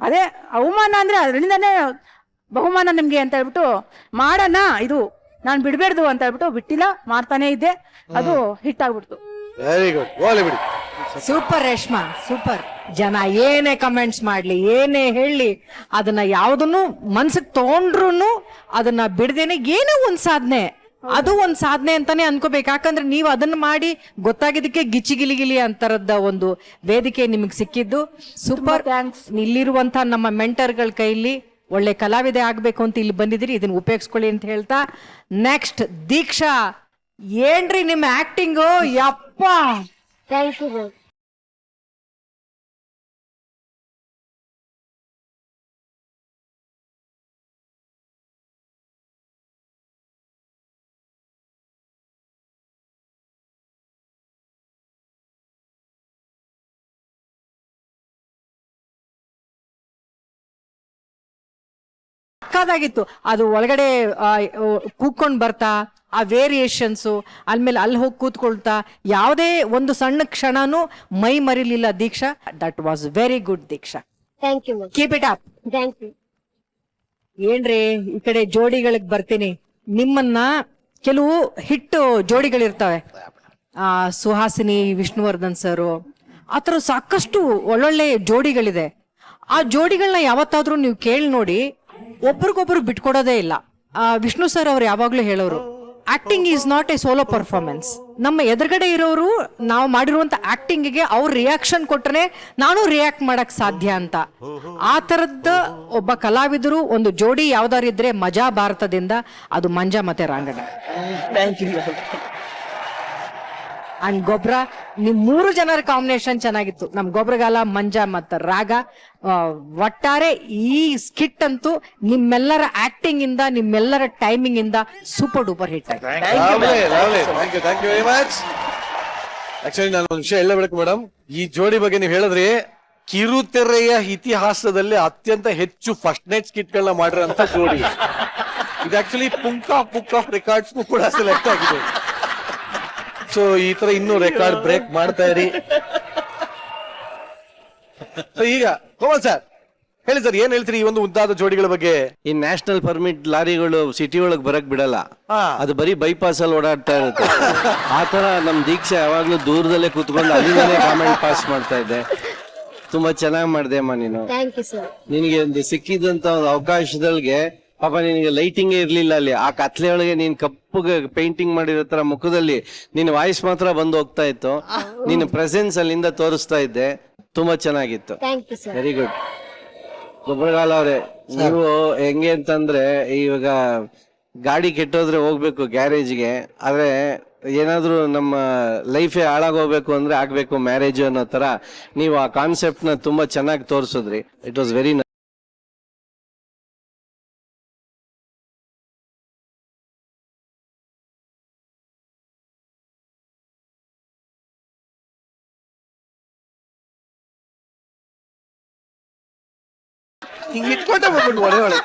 ಅದೇ ಅವಮಾನ ಅಂದ್ರೆ ಅದರಿಂದಾನೇ ಬಹುಮಾನ ನಿಮ್ಗೆ ಅಂತ ಹೇಳ್ಬಿಟ್ಟು ಮಾಡೋಣ, ಇದು ನಾನ್ ಬಿಡ್ಬೇಡ್ದು ಅಂತ ಹೇಳ್ಬಿಟ್ಟು ಬಿಟ್ಟಿಲ್ಲ, ಮಾಡ್ತಾನೆ ಇದ್ದೆ. ಅದು ಹಿಟ್ ಆಗ್ಬಿಡ್ತು. ವೆರಿ ಗುಡ್, ಓಲಿ ಬಿಡಿ. Super Reshma, super. ಜನ ಏನೇ ಕಮೆಂಟ್ಸ್ ಮಾಡ್ಲಿ, ಏನೇ ಹೇಳಿ, ಅದನ್ನ ಯಾವ್ದನ್ನು ಮನ್ಸಿಗೆ ತಗೊಂಡ್ರು ಅದನ್ನ ಬಿಡದೇನೆ ಏನೋ ಒಂದ್ ಸಾಧನೆ, ಅದು ಒಂದ್ ಸಾಧನೆ ಅಂತಾನೆ ಅನ್ಕೋಬೇಕು. ಯಾಕಂದ್ರೆ ನೀವು ಅದನ್ನ ಮಾಡಿ ಗೊತ್ತಾಗಿದ್ದಕ್ಕೆ ಗಿಲಿ ಅಂತರದ ಒಂದು ವೇದಿಕೆ ನಿಮಗ್ ಸಿಕ್ಕಿದ್ದು. Super, thanks. ಇಲ್ಲಿರುವಂತ ನಮ್ಮ ಮೆಂಟರ್ಗಳ ಕೈಲಿ ಒಳ್ಳೆ ಕಲಾವಿದೆ ಆಗ್ಬೇಕು ಅಂತ ಇಲ್ಲಿ ಬಂದಿದ್ದೀರಿ, ಇದನ್ನ ಉಪಯೋಗಿಸ್ಕೊಳ್ಳಿ ಅಂತ ಹೇಳ್ತಾ, ನೆಕ್ಸ್ಟ್ ದೀಕ್ಷಾ. ಏನ್ರಿ ನಿಮ್ಮ ಆಕ್ಟಿಂಗು, ಯಪ್ಪ! Thank you. ಸಕ್ಕದಾಗಿತ್ತು ಅದು. ಒಳಗಡೆ ಕೂತ್ಕೊಂಡ್ ಬರ್ತಾ ಆ ವೇರಿಯೇಷನ್ಸ್, ಆಮೇಲೆ ಅಲ್ಲಿ ಹೋಗಿ ಕೂತ್ಕೊಳ್ತಾ ಯಾವುದೇ ಒಂದು ಸಣ್ಣ ಕ್ಷಣನೂ ಮೈ ಮರಿಲಿಲ್ಲ Deeksha. That was very good Deeksha. Thank you. Keep it up. Thank you. ಏನ್ರಿ ಈ ಕಡೆ ಜೋಡಿಗಳಿಗೆ ಬರ್ತೀನಿ. ನಿಮ್ಮನ್ನ ಕೆಲವು ಹಿಟ್ ಜೋಡಿಗಳಿರ್ತವೆ, ಸುಹಾಸಿನಿ, ವಿಷ್ಣುವರ್ಧನ್ ಸರ್, ಆತರ ಸಾಕಷ್ಟು ಒಳ್ಳೊಳ್ಳೆ ಜೋಡಿಗಳಿದೆ. ಆ ಜೋಡಿಗಳನ್ನ ಯಾವತ್ತಾದ್ರೂ ನೀವು ಕೇಳಿ ನೋಡಿ, ಒಬ್ರಿಗೊಬ್ರು ಬಿಟ್ಕೊಡೋದೇ ಇಲ್ಲ. ವಿಷ್ಣು ಸರ್ ಅವ್ರು ಯಾವಾಗ್ಲೂ ಹೇಳೋರು, acting is not A solo performance. ನಮ್ಮ ಎದುರುಗಡೆ ಇರೋರು ನಾವು ಮಾಡಿರುವಂತ ಆಕ್ಟಿಂಗ್ಗೆ ಅವ್ರ ರಿಯಾಕ್ಷನ್ ಕೊಟ್ರೆ ನಾನು ರಿಯಾಕ್ಟ್ ಮಾಡಕ್ ಸಾಧ್ಯ ಅಂತ. ಆ ತರದ ಒಬ್ಬ ಕಲಾವಿದರು ಒಂದು ಜೋಡಿ ಯಾವ್ದಾರು ಇದ್ರೆ ಮಜಾ ಭಾರತದಿಂದ ಅದು ಮಂಜಾ ಮತ್ತೆ ರಾಂಗಣ. ಅಂಡ್ ಗೊಬ್ರ, ನಿಮ್ 3 ಜನರ ಕಾಂಬಿನೇಷನ್ ಚೆನ್ನಾಗಿತ್ತು. ನಮ್ ಗೊಬ್ರಗಾಲ, ಮಂಜಾ ಮತ್ತು ರಾಗ. ಒಟ್ಟಾರೆ ಈ ಸ್ಕಿಟ್ ಅಂತೂ ನಿಮ್ಮೆಲ್ಲರ ಆಕ್ಟಿಂಗ್ ಇಂದ, ನಿಮ್ಮೆಲ್ಲರ ಟೈಮಿಂಗ್ ಇಂದ ಸೂಪರ್ ಡೂಪರ್ ಹಿಟ್ ಆಯ್ತು. Thank you very much. Actually ನಾನು ಒಂದು ವಿಷಯ ಹೇಳಬೇಕು ಮೇಡಮ್, ಈ ಜೋಡಿ ಬಗ್ಗೆ ನೀವು ಹೇಳಿದ್ರಿ, ಕಿರುತೆರೆಯ ಇತಿಹಾಸದಲ್ಲಿ ಅತ್ಯಂತ ಹೆಚ್ಚು ಫಸ್ಟ್ ನೈಟ್ ಸ್ಕಿಟ್ ಗಳನ್ನ ಮಾಡಿರೋಂತ ಜೋಡಿ ಇದು. ಆಕ್ಚುಲಿ ಬುಕ್ ಆಫ್ ರೆಕಾರ್ಡ್ಸ್ ಕೂಡ ಸೆಲೆಕ್ಟ್ ಆಗಿದೆ. ಸೊ ಈ ತರ ಇನ್ನೂ ರೆಕಾರ್ಡ್ ಬ್ರೇಕ್ ಮಾಡ್ತಾ ಇರಿ. ಸೊ ಈಗ ಕೋಮಲ್ ಸರ್ ಹೇಳಿ ಸರ್, ಏನ್ ಹೇಳ್ತೀರಿ ಈ ಒಂದು ಉದ್ದಾದ ಜೋಡಿಗಳ ಬಗ್ಗೆ? ಈ ನ್ಯಾಷನಲ್ ಪರ್ಮಿಟ್ ಲಾರಿಗಳು ಸಿಟಿ ಒಳಗ್ ಬರಕ್ ಬಿಡಲ್ಲ, ಅದು ಬರೀ ಬೈಪಾಸ್ ಅಲ್ಲಿ ಓಡಾಡ್ತಾ ಇರುತ್ತೆ. ಆತರ ನಮ್ ದೀಕ್ಷೆ ಯಾವಾಗ್ಲೂ ದೂರದಲ್ಲೇ ಕೂತ್ಕೊಂಡು ಅಲ್ಲಿಂದಲೇ ಕಾಮೆಂಟ್ ಪಾಸ್ ಮಾಡ್ತಾ ಇದ್ದೆ. ತುಂಬಾ ಚೆನ್ನಾಗ್ ಮಾಡ್ದೆ ಅಮ್ಮ ನೀನು. Thank you sir. ನಿನಗೆ ಒಂದು ಸಿಕ್ಕಿದಂತ ಒಂದು ಅವಕಾಶದೊಳಗೆ ಪಾಪ ನಿನಗೆ ಲೈಟಿಂಗ್ ಇರ್ಲಿಲ್ಲ ಅಲ್ಲಿ, ಆ ಕತ್ಲೆ ಒಳಗೆ ನೀನ್ ಕಪ್ಪುಗೆ ಪೇಂಟಿಂಗ್ ಮಾಡಿರೋ ತರ ಮುಖದಲ್ಲಿ ನಿನ್ನ ವಾಯ್ಸ್ ಮಾತ್ರ ಬಂದು ಹೋಗ್ತಾ ಇತ್ತು. ನಿನ್ನ ಪ್ರೆಸೆನ್ಸ್ ಅಲ್ಲಿಂದ ತೋರಿಸ್ತಾ ಇದ್ದೆ, ತುಂಬಾ ಚೆನ್ನಾಗಿತ್ತು. Thank you sir. Very good. Gobbaragala ಅವ್ರೆ, ನೀವು ಹೆಂಗೆ ಅಂತಂದ್ರೆ ಇವಾಗ ಗಾಡಿ ಕೆಟ್ಟೋದ್ರೆ ಹೋಗ್ಬೇಕು ಗ್ಯಾರೇಜ್ಗೆ, ಆದ್ರೆ ಏನಾದ್ರೂ ನಮ್ಮ ಲೈಫೇ ಹಾಳಾಗೋಗ್ಬೇಕು ಅಂದ್ರೆ ಆಗ್ಬೇಕು ಮ್ಯಾರೇಜ್ ಅನ್ನೋ ತರ ನೀವು ಆ ಕಾನ್ಸೆಪ್ಟ್ ನ ತುಂಬಾ ಚೆನ್ನಾಗಿ ತೋರಿಸಿದ್ರಿ. ಇಟ್ ವಾಸ್ ವೆರಿ ಹಿಂಗ್ ಇಟ್ಕೊಂಡೆ ಬಂದ್ಬಿಟ್ಟು ಒಳ್ಳೆ ಒಳ್ಳೆ.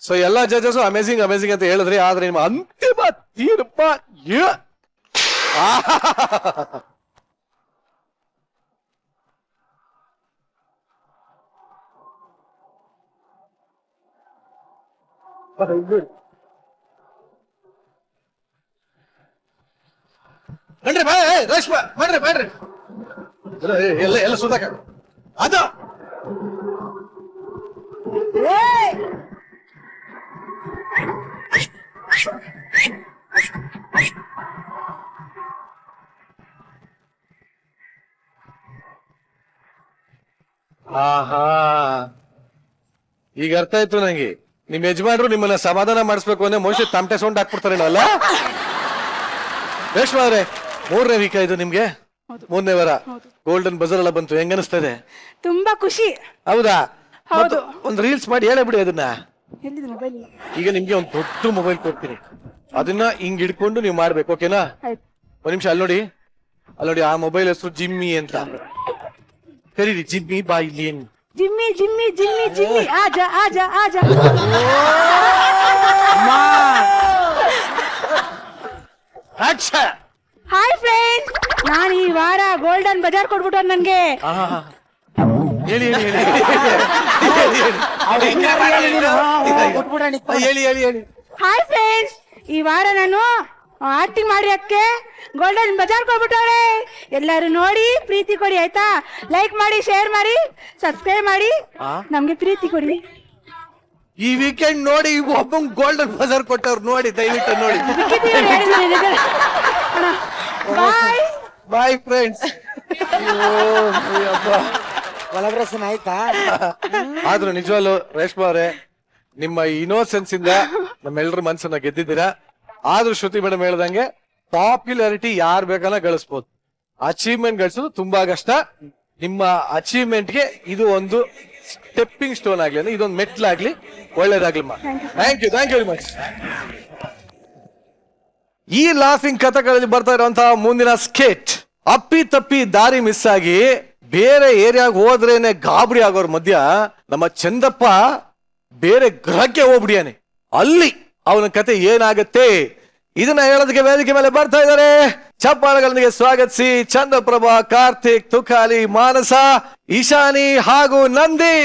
ಸೊ ಎಲ್ಲಾ ಜಡ್ಜಸ್ ಅಮೇಸಿಂಗ್ ಅಮೇಸಿಂಗ್ ಅಂತ ಹೇಳಿದ್ರಿ, ಆದ್ರೆ ನಿಮ್ಮ ಅಂತಿಮ ತೀರ್ಪ ಬನ್ರಿ ಬಾ, ರೇಷ್ಮಾ ಬನ್ರಿ ಬನ್ರಿ, ಎಲ್ಲ ಎಲ್ಲ ಸುಧಾಕ ಅದ ಆಹಾ, ಈಗ ಅರ್ಥ ಆಯ್ತು ನಂಗೆ. ನಿಮ್ ಯಜಮಾನ್ರು ನಿಮ್ಮನ್ನ ಸಮಾಧಾನ ಮಾಡಿಸ್ಬೇಕು ಅಂದ್ರೆ ಮೋಸ್ಟ್ಲಿ ತಮಟೆ ಸೌಂಡ್ ಹಾಕ್ಬಿಡ್ತಾರೇನೋ ಅಲ್ಲ? ರೇಷ್ಮಾ ಅವ್ರೆ, 3ನೇ ವೀಕ್ ಇದು ನಿಮ್ಗೆ, 3ನೇ ವಾರ ಗೋಲ್ಡನ್ ಬಜರ್ ಎಲ್ಲ ಬಂತು, ಹೆಂಗ ಅನಿಸ್ತಾ ಇದೆ? ತುಂಬಾ ಖುಷಿ. ಹೌದಾ? ಹೌದು. ಒಂದ್ ರೀಲ್ಸ್ ಮಾಡಿ ಹೇಳೇ ಬಿಡಿ ಅದನ್ನ. ಎಲ್ಲಿದೆ ಮೊಬೈಲ್? ಈಗ ನಿಮ್ಗೆ ಒಂದ್ ದೊಡ್ಡ ಮೊಬೈಲ್ ಕೊಡ್ತೀನಿ, ಅದನ್ನ ಹಿಂಗ್ ಹಿಡ್ಕೊಂಡು ನೀವು ಮಾಡ್ಬೇಕು, ಓಕೆನಾ? ಆಯ್ತು. ಒಂದ್ ನಿಮಿಷ, ಅಲ್ಲಿ ನೋಡಿ, ಆ ಮೊಬೈಲ್ ಹೆಸರು ಜಿಮ್ಮಿ ಅಂತ. ಕರೀರಿ, ಜಿಮ್ಮಿ ಬಾ ಇಲ್ಲಿ. ಜಿಮ್ಮಿ ಜಿಮ್ಮಿ ಜಿಮ್ಮಿ ಜಿಮ್ಮಿ ಆಜಾ ಆಜಾ ಆಜಾ. ಹಾಯ್ ಫ್ರೆಂಡ್ಸ್, ನಾನು ಈ ವಾರ ಗೋಲ್ಡನ್ ಬಜಾರ್ ಕೊಟ್ಬಿಟ್ಟು ನನ್ಗೆ. ಹೇಳಿ ಹೇಳಿ. ಹಾಯ್ ಫ್ರೆಂಡ್ಸ್, ಈ ವಾರ ನಾನು ಆಕ್ಟಿಂಗ್ ಮಾಡಿ ಅದಕ್ಕೆ ಗೋಲ್ಡನ್ ಬಜಾರ್ ಕೊಟ್ಬಿಟ್ಟವ್ರೆ. ಎಲ್ಲರೂ ನೋಡಿ ಪ್ರೀತಿ ಕೊಡಿ ಆಯ್ತಾ? ಲೈಕ್ ಮಾಡಿ, ಶೇರ್ ಮಾಡಿ, ಸಬ್ಸ್ಕ್ರೈಬ್ ಮಾಡಿ, ನಮ್ಗೆ ಪ್ರೀತಿ ಕೊಡಿ. ಈ ವೀಕೆಂಡ್ ನೋಡಿ ಒಬ್ಬ ಗೋಲ್ಡನ್ ಬಜಾರ್ ಕೊಟ್ಟವ್ರು ನೋಡಿ, ದಯವಿಟ್ಟು ನೋಡಿ. ಬಾಯ್ ಬಾಯ್ ಫ್ರೆಂಡ್ಸ್. ಕೊಲಾಬ್ರೇಷನ್ ಆಯ್ತಾ? ಆದ್ರೂ ನಿಜವಾಗ್ಲು ರೇಷ್ಮಾ ಅವರೇ, ನಿಮ್ಮ ಇನ್ನೋಸೆನ್ಸ್ ಇಂದ ನಮ್ಮೆಲ್ಲರ ಮನ್ಸನ್ನ ಗೆದ್ದಿದ್ದೀರಾ. ಆದ್ರೂ ಶ್ರುತಿ ಮೇಡಮ್ ಹೇಳ್ದಂಗೆ ಪಾಪ್ಯುಲಾರಿಟಿ ಯಾರು ಬೇಕನ್ನ ಗಳಿಸ್ಬೋದು, ಅಚೀವ್ಮೆಂಟ್ ಗಳಿಸೋದು ತುಂಬಾ ಕಷ್ಟ. ನಿಮ್ಮ ಅಚೀವ್ಮೆಂಟ್ಗೆ ಇದು ಒಂದು ಸ್ಟೆಪ್ಪಿಂಗ್ ಸ್ಟೋನ್ ಆಗ್ಲಿ, ಅಂದ್ರೆ ಇದೊಂದು ಮೆಟ್ಲಾಗ್ಲಿ, ಒಳ್ಳೇದಾಗ್ಲಿ. Thank you very much. ಈ ಲಾಫಿಂಗ್ ಕಥೆಗಳಲ್ಲಿ ಬರ್ತಾ ಇರುವಂತಹ ಮುಂದಿನ ಸ್ಕೆಟ್, ಅಪ್ಪಿ ತಪ್ಪಿ ದಾರಿ ಮಿಸ್ ಆಗಿ ಬೇರೆ ಏರಿಯಾಗ ಹೋದ್ರೇನೆ ಗಾಬರಿ ಆಗೋರ್ ಮಧ್ಯ ನಮ್ಮ ಚಂದಪ್ಪ ಬೇರೆ ಗ್ರಹಕ್ಕೆ ಹೋಗ್ಬಿಡಿಯಾನೆ. ಅಲ್ಲಿ ಅವನ ಕತೆ ಏನಾಗತ್ತೆ ಇದನ್ನ ಹೇಳೋದಕ್ಕೆ ವೇದಿಕೆ ಮೇಲೆ ಬರ್ತಾ ಇದ್ದಾರೆ. ಚಪ್ಪಾಳೆಗಳೊಂದಿಗೆ ಸ್ವಾಗತಿಸಿ ಚಂದ್ರಪ್ರಭಾ, ಕಾರ್ತಿಕ್, ತುಕಾಲಿ, ಮಾನಸ, ಈಶಾನಿ ಹಾಗೂ ನಂದಿ.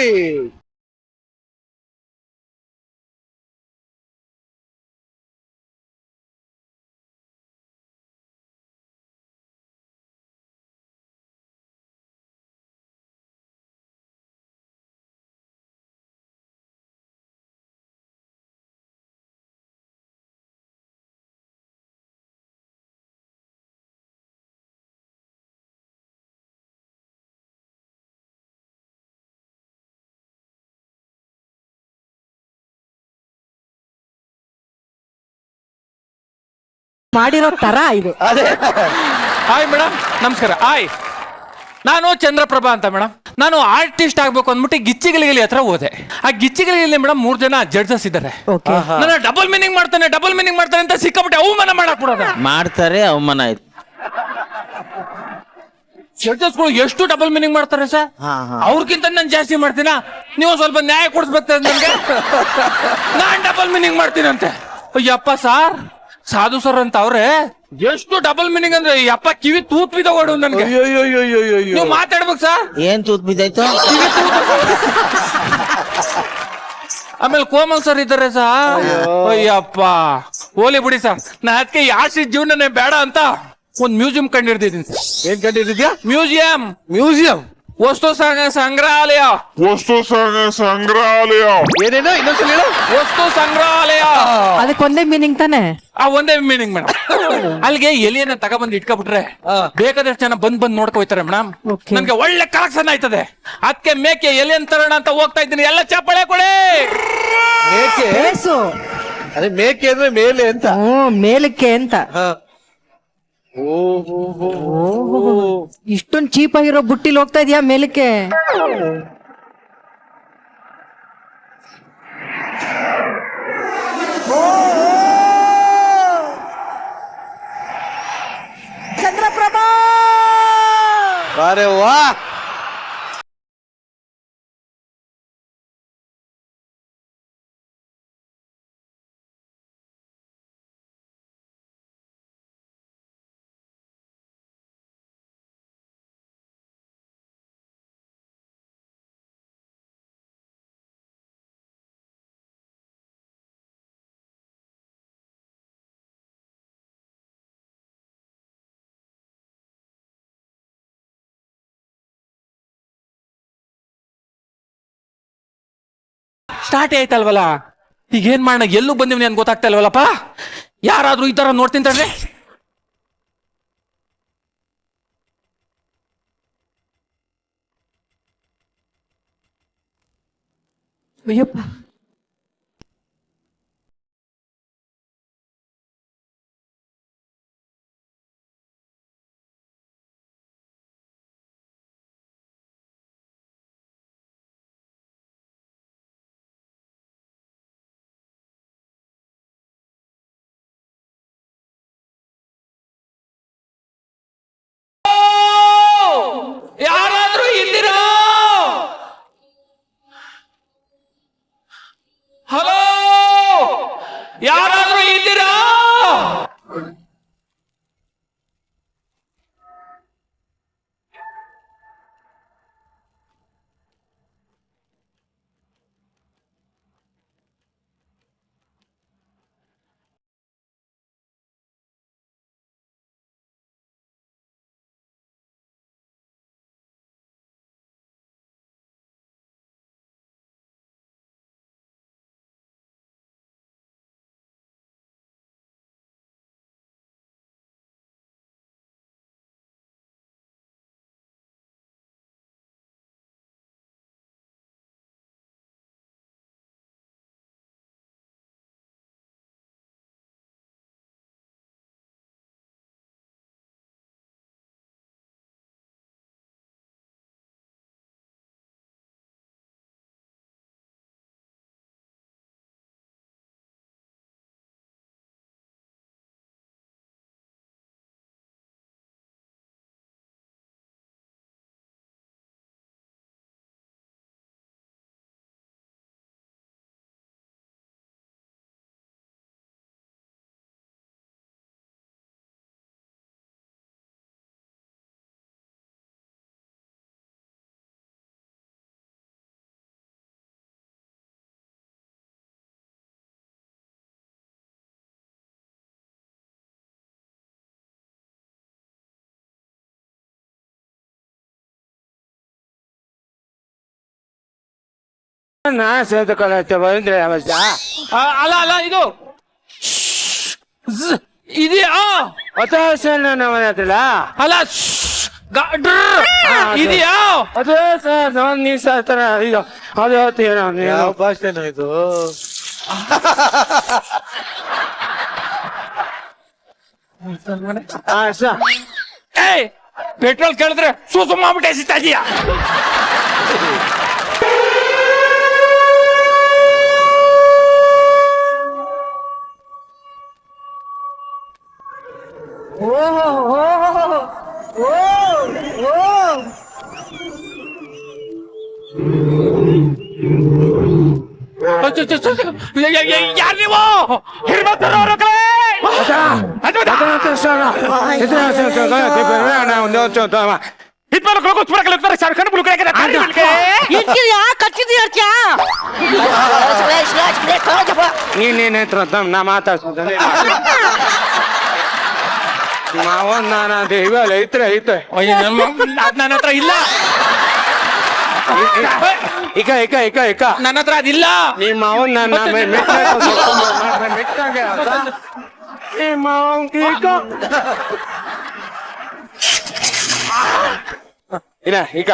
ಮಾಡಿರೋ ತರ ಇದು. ಹಾಯ್ ಮೇಡಮ್, ನಮಸ್ಕಾರ. ಹಾಯ್, ನಾನು ಚಂದ್ರಪ್ರಭಾ ಅಂತ ಮೇಡಮ್. ನಾನು ಆರ್ಟಿಸ್ಟ್ ಆಗ್ಬೇಕು ಅಂದ್ಬಿಟ್ಟು ಗಿಚ್ಚಿಗಿಲಿಗಿಲಿ ಹತ್ರ ಹೋದೆ. ಆ ಗಿಚ್ಚಿಗಿಲಿಗಿಲಿ ಮೇಡಮ್ 3 ಜನ ಜಡ್ಜಸ್ ಇದ್ದಾರೆ. ನನ್ನ ಡಬಲ್ ಮೀನಿಂಗ್ ಮಾಡ್ತಾನೆ ಅಂತ ಸಿಕ್ಕಾಬಿಟ್ಟೆ ಅವಮಾನ ಮಾಡಕ್ ಬಿಡೋದ ಮಾಡ್ತಾರೆ, ಅವಮಾನ ಆಯ್ತು. ಜಡ್ಜಸ್ಗಳು ಎಷ್ಟು ಡಬಲ್ ಮೀನಿಂಗ್ ಮಾಡ್ತಾರೆ ಸರ್, ಅವ್ರಿಗಿಂತ ನಾನು ಜಾಸ್ತಿ ಮಾಡ್ತೀನ. ನೀವು ಸ್ವಲ್ಪ ನ್ಯಾಯ ಕೊಡಿಸ್ಬೇಕು ನನ್ಗೆ. ನಾನ್ ಡಬಲ್ ಮೀನಿಂಗ್ ಮಾಡ್ತೀನಂತೆ. ಅಯ್ಯಪ್ಪ ಸಾರ್, ಸಾಧು ಸರ್ ಅಂತ ಅವ್ರೆ ಎಷ್ಟು ಡಬಲ್ ಮೀನಿಂಗ್ ಅಂದ್ರೆ ಯಪ್ಪ ಕಿವಿ ತೂತ್ ಬಿದ್ದೋಡು ನನ್ಗೆ. ಅಯ್ಯೋ ನೀವು ಮಾತಾಡ್ಬೇಕು ಸರ್. ಏನ್ ತೂತ್ ಬಿದ್ದಾಯ್ತು? ಆಮೇಲೆ ಕೋಮಲ್ ಸರ್ ಇದ್ದಾರೆ ಸರ್. ಅಯ್ಯಪ್ಪ ಹೋಲಿ ಬಿಡಿ ಸರ್. ನಾ ಅದಕ್ಕೆ ಯಾಸಿ ಜೀವನನೇ ಬೇಡ ಅಂತ ಒಂದ್ ಮ್ಯೂಸಿಯಂ ಕಂಡಿಡ್ದಿದ್ದೀನಿ ಸರ್. ಏನ್ ಕಂಡಿದ್ಯಾ? ಮ್ಯೂಸಿಯಂ ವಸ್ತು ಸಂಗ್ರಹಾಲಯ. ಏನೇನೋ ಇನ್ನೊಂದ್ಸಲ ಹೇಳು. ವಸ್ತು ಸಂಗ್ರಹಾಲಯ. ಅದಕ್ಕೊಂದೇ ಮೀನಿಂಗ್ ತಾನೆ. ಒಂದೇ ಮೀನಿಂಗ್ ಮೇಡಮ್. ಅಲ್ಲಿಗೆ ಎಲಿಯನ್ನ ತಗೊಬಂದು ಇಟ್ಕೊಬಿಟ್ರೆ ಬೇಕಾದಷ್ಟು ಜನ ಬಂದ್ ನೋಡ್ಕೊ ಹೋಯ್ತಾರೆ ಮೇಡಮ್. ನನ್ಗೆ ಒಳ್ಳೆ ಕಲೆಕ್ಷನ್ ಆಯ್ತದೆ. ಅದಕ್ಕೆ ಮೇಕೆ ಎಲಿಯನ್ ತರೋಣ ಅಂತ ಹೋಗ್ತಾ ಇದ್ದೀನಿ. ಎಲ್ಲ ಚಪ್ಪಾಳೆ ಕೊಡಿ. ಮೇಕೆ? ಅದೇ ಮೇಕೆ ಅಂದ್ರೆ ಮೇಲೆ ಅಂತ. ಮೇಲಕ್ಕೆ ಅಂತ. ಇಷ್ಟೊಂದು ಚೀಪ್ ಆಗಿರೋ ಬುಟ್ಟಿಲ್ ಹೋಗ್ತಾ ಇದೀಯಾ ಮೇಲಕ್ಕೆ? ಚಂದ್ರಪ್ರಭಾ ಅರೆ ವಾ. ಸ್ಟಾರ್ಟ್ ಆಯ್ತಲ್ವಲ್ಲ, ಈಗ ಏನ್ ಮಾಡೋಣ? ಎಲ್ಲೂ ಬಂದಿವ್ನಿ ಅಂತ ಗೊತ್ತಾಗ್ತಾ ಇಲ್ವಲ್ಲಪ್ಪ. ಯಾರಾದ್ರೂ ಈ ತರ ನೋಡ್ತೀನಿ ತಡ್ರಿ. ಅಯ್ಯಪ್ಪ, ಯಾರಾದ್ರೂ ಇದ್ದೀರಾ? ಹಲೋ, ಯಾರಾದ್ರೂ ಇದ್ದೀರಾ? ಅಲ್ಲ ಅಲ್ಲ, ಇದು ಇದೆಯಾ? ಅಲ್ಲ ಇದೆಯಾ? ಯಾವ ಭಾಷೆನೋ ಇದು? ಪೆಟ್ರೋಲ್ ಕೇಳಿದ್ರೆ ಸೂಸು ಮಾಡ್ಬಿಟ್ಟೆ ಎಸಿತಾ ಇದೀಯಾ? ಯಾರು ನೀವು? ನೀನೇನೇತ್ರ ನಾ ಮಾತಾಡ್ಸೋದೇ ಮಾವನ್ ನಾನು ಇವಾಗ ಐತೆ ನನ್ನ ಹತ್ರ ಇಲ್ಲ, ಇಕ ನನ್ನ ಹತ್ರ ಅದಿಲ್ಲ. ನಿಮ್ಮ ಮಾವನ್ ನನ್ನ ಮೆಟ್ಟಾಗೆ ಮಾವನ್ ಇನ್ನ ಈಗ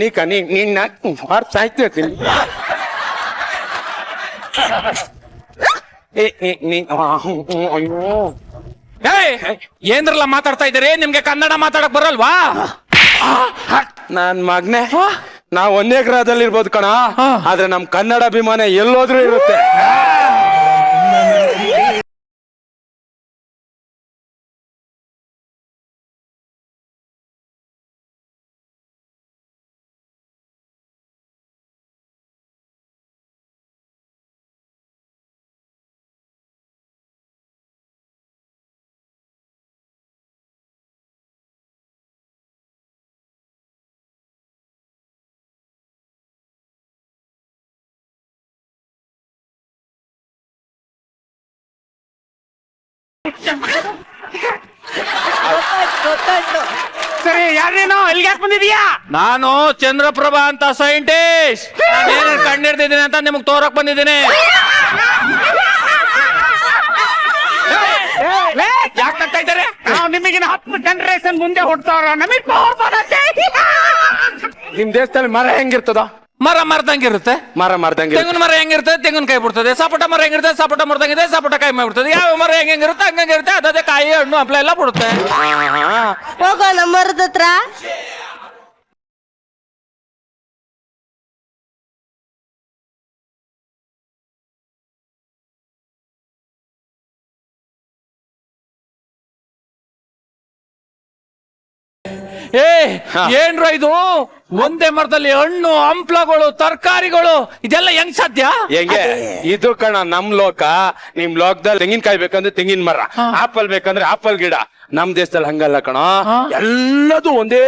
ನೀಕ ನಿನ್ನ ಹೊರ್ತು ಆಯ್ತು ಏನ್ರಲ್ಲ ಮಾತಾಡ್ತಾ ಇದ್ದೀರಿ? ನಿಮ್ಗೆ ಕನ್ನಡ ಮಾತಾಡಕ್ ಬರಲ್ವಾ? ನನ್ ಮಗ್ನೆ ನಾವ್ ಒಂದೇ ಗ್ರಹದಲ್ಲಿ ಇರ್ಬೋದು ಕಣ, ಆದ್ರೆ ನಮ್ ಕನ್ನಡ ಅಭಿಮಾನ ಎಲ್ಲೋದ್ರೂ ಇರುತ್ತೆ. ಸರಿ, ಯಾರೇನೋ ಇಲ್ಲಿಗೆ ಯಾಕೆ ಬಂದಿದ್ಯಾ? ನಾನು ಚಂದ್ರಪ್ರಭಾ ಅಂತ ಸೈಂಟಿಸ್ಟ್. ನಾನೇನು ಕಂಡಿಡ್ತಿದ್ದೀನಿ ಅಂತ ನಿಮ್ಗೆ ತೋರಕ್ ಬಂದಿದ್ದೀನಿ. ಯಾಕೆ ಆಗ್ತಾ ಇದ್ದಾರೆ? ನಾವು ನಿಮಗಿನ 10 ಜನರೇಷನ್ ಮುಂದೆ ಹುಡ್ತಾವ್ರ. ನಮಗ್ ನಿಮ್ ದೇಶದಲ್ಲಿ ಮರ ಹೆಂಗಿರ್ತದ? ಮರ ಮರದಂಗಿರುತ್ತೆ. ಮರದಂಗೆ ತೆಂಗಿನ ಮರ ಹೆಂಗಿರುತ್ತೆ? ತೆಂಗಿನಕಾಯಿ ಬಿಡ್ತದೆ. ಸಪೋಟ ಮರ ಹೆಂಗಿರುತ್ತೆ? ಸಪೋಟ ಮರದಂಗಿದೆ, ಸಪೋಟ ಕಾಯಿ ಬಿಡ್ತದೆ. ಯಾವ ಮರ ಹೆಂಗಿರುತ್ತೆ ಹಂಗಿರುತ್ತೆ. ಅದೇ ಕಾಯಿ ಹಣ್ಣು ಹಂಪಲ ಎಲ್ಲ ಬಿಡುತ್ತೆ. ಹೋಗೋಣ ಮರದ ಹತ್ರ. ಏನ್ರ ಇದು? ಒಂದೇ ಮರದಲ್ಲಿ ಹಣ್ಣು ಹಂಪ್ಲಗಳು ತರಕಾರಿಗಳು ಇದೆಲ್ಲ ಹೆಂಗ್ ಸಾಧ್ಯ? ಹೆಂಗೆ ಇದು ಕಣ ನಮ್ ಲೋಕ. ನಿಮ್ ಲೋಕದಲ್ಲಿ ತೆಂಗಿನಕಾಯಿ ಬೇಕಂದ್ರೆ ತೆಂಗಿನ ಮರ, ಆಪಲ್ ಬೇಕಂದ್ರೆ ಆಪಲ್ ಗಿಡ. ನಮ್ ದೇಶದಲ್ಲಿ ಹಂಗಲ್ಲ ಕಣ, ಎಲ್ಲದೂ ಒಂದೇ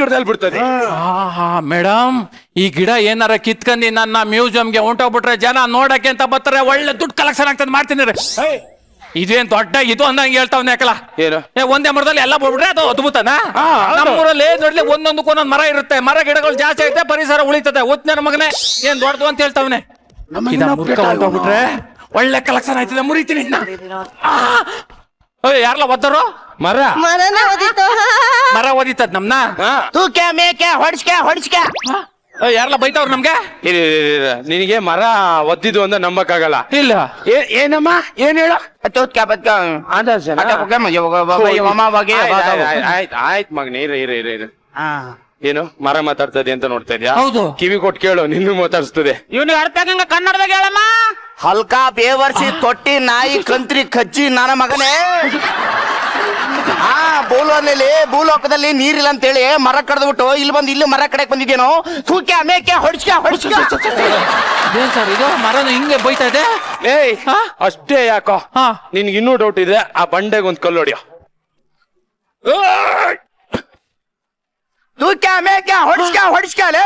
ಗಿಡದಲ್ಲಿ ಬಿಡ್ತದೆ. ಮೇಡಮ್, ಈ ಗಿಡ ಏನಾರ ಕಿತ್ಕೊಂಡಿ ನನ್ನ ಮ್ಯೂಸಿಯಂಗೆ ಹೊಂಟೋಗ್ಬಿಟ್ರೆ ಜನ ನೋಡಕ್ಕೆ ಅಂತ ಬರ್ತಾರೆ. ಒಳ್ಳೆ ದುಡ್ಡು ಕಲೆಕ್ಷನ್ ಆಗ್ತದೆ. ಮಾಡ್ತೀನಿ ಇದೇನ್ ದೊಡ್ಡ ಇದು ಅಂದಂಗೆ ಹೇಳ್ತಾವ್ ಯಾಕಲ್ಲ? ಏನು ಒಂದೇ ಮರದಲ್ಲಿ ಎಲ್ಲ ಬಿಡ್ಬಿಟ್ರೆ ಅದು ಅದ್ಭುತನಾ? ನಮ್ಮೂರಲ್ಲಿ ನೋಡ್ಲಿ ಒಂದೊಂದಕ್ಕೊಂದೊಂದು ಮರ ಇರುತ್ತೆ. ಮರ ಗಿಡಗಳು ಜಾಸ್ತಿ ಐತೆ, ಪರಿಸರ ಉಳಿತದೆ. ನನ್ನ ಮಗನೇ ಏನ್ ದೊಡ್ಡದು ಅಂತ ಹೇಳ್ತಾವನೆ. ಹೊಂಟೋಗ್ಬಿಟ್ರೆ ಒಳ್ಳೆ ಕಲೆಕ್ಷನ್ ಆಯ್ತದೆ. ಮುರಿತೀನಿ ಯಾರಲ್ಲ ಒತ್ತರು? ಮರ ಮರನ ಓದಿತ್ತು. ಮರ ಓದಿತದ್ ನಮ್ನ. ತೂಕೆ ಮೇಕೆ ಹೊಡ್ಸ್ಕೆ ಯಾರಲ್ಲ ಬೈತಾವ್ರ ನಮ್ಗೆ? ನಿನಗೆ ಮರ ಒದ್ದಿದ್ದು ಅಂತ ನಂಬಕ್ಕಾಗಲ್ಲ. ಇಲ್ಲ. ಏನಮ್ಮ ಏನ್ ಹೇಳ? ಆಯ್ತ್ ಮಗನ ಇರ ಏನು ಮರ ಮಾತಾಡ್ತದೆ ಅಂತ ನೋಡ್ತಾ ಇದ್ಯಾ? ಹೌದು. ಕಿವಿ ಕೊಟ್ಟು ಕೇಳು, ನಿನ್ನೂ ಮಾತಾಡಿಸ್ತದೆ. ಇವ್ನಿಗೆ ಅರ್ಥ ಆಗಂಗ ಕನ್ನಡದಾಗ ಹೇಳಮ್ಮ. ಹಲ್ಕ ಬೇವರ್ಸಿ ತೊಟ್ಟಿ ನಾಯಿ ಕಂತ್ರಿ ಕಚ್ಚಿ ನನ್ನ ಮಗನೇ. ಬೋಲೋನಲ್ಲಿ ಭೂಲೋಕದಲ್ಲಿ ನೀರಿಲ್ಲ ಅಂತೇಳಿ ಮರ ಕಡ್ದ್ಬಿಟ್ಟು ಇಲ್ಲಿ ಬಂದು ಇಲ್ಲಿ ಮರ ಕಡೆಕ್ ಬಂದಿದ್ದೇನೋ. ತೂಕೆ ಮೇಕೆ ಹೊಡ್ಸ್ಕ ಏನ್ ಸರ್ ಇದು? ಮರನ ಹಿಂಗೆ ಬೈತಾ ಇದೆ. ಏಯ್ ಅಷ್ಟೇ ಯಾಕೋ? ನಿನ್ಗೆ ಇನ್ನೂ ಡೌಟ್ ಇದೆ, ಆ ಬಂಡೆಗೆ ಒಂದ್ ಕಲ್ಲು ಹೊಡಿಯೋ. ತೂಕ ಮೇಕೆ ಹೊಡ್ಸ್ಕಲೇ.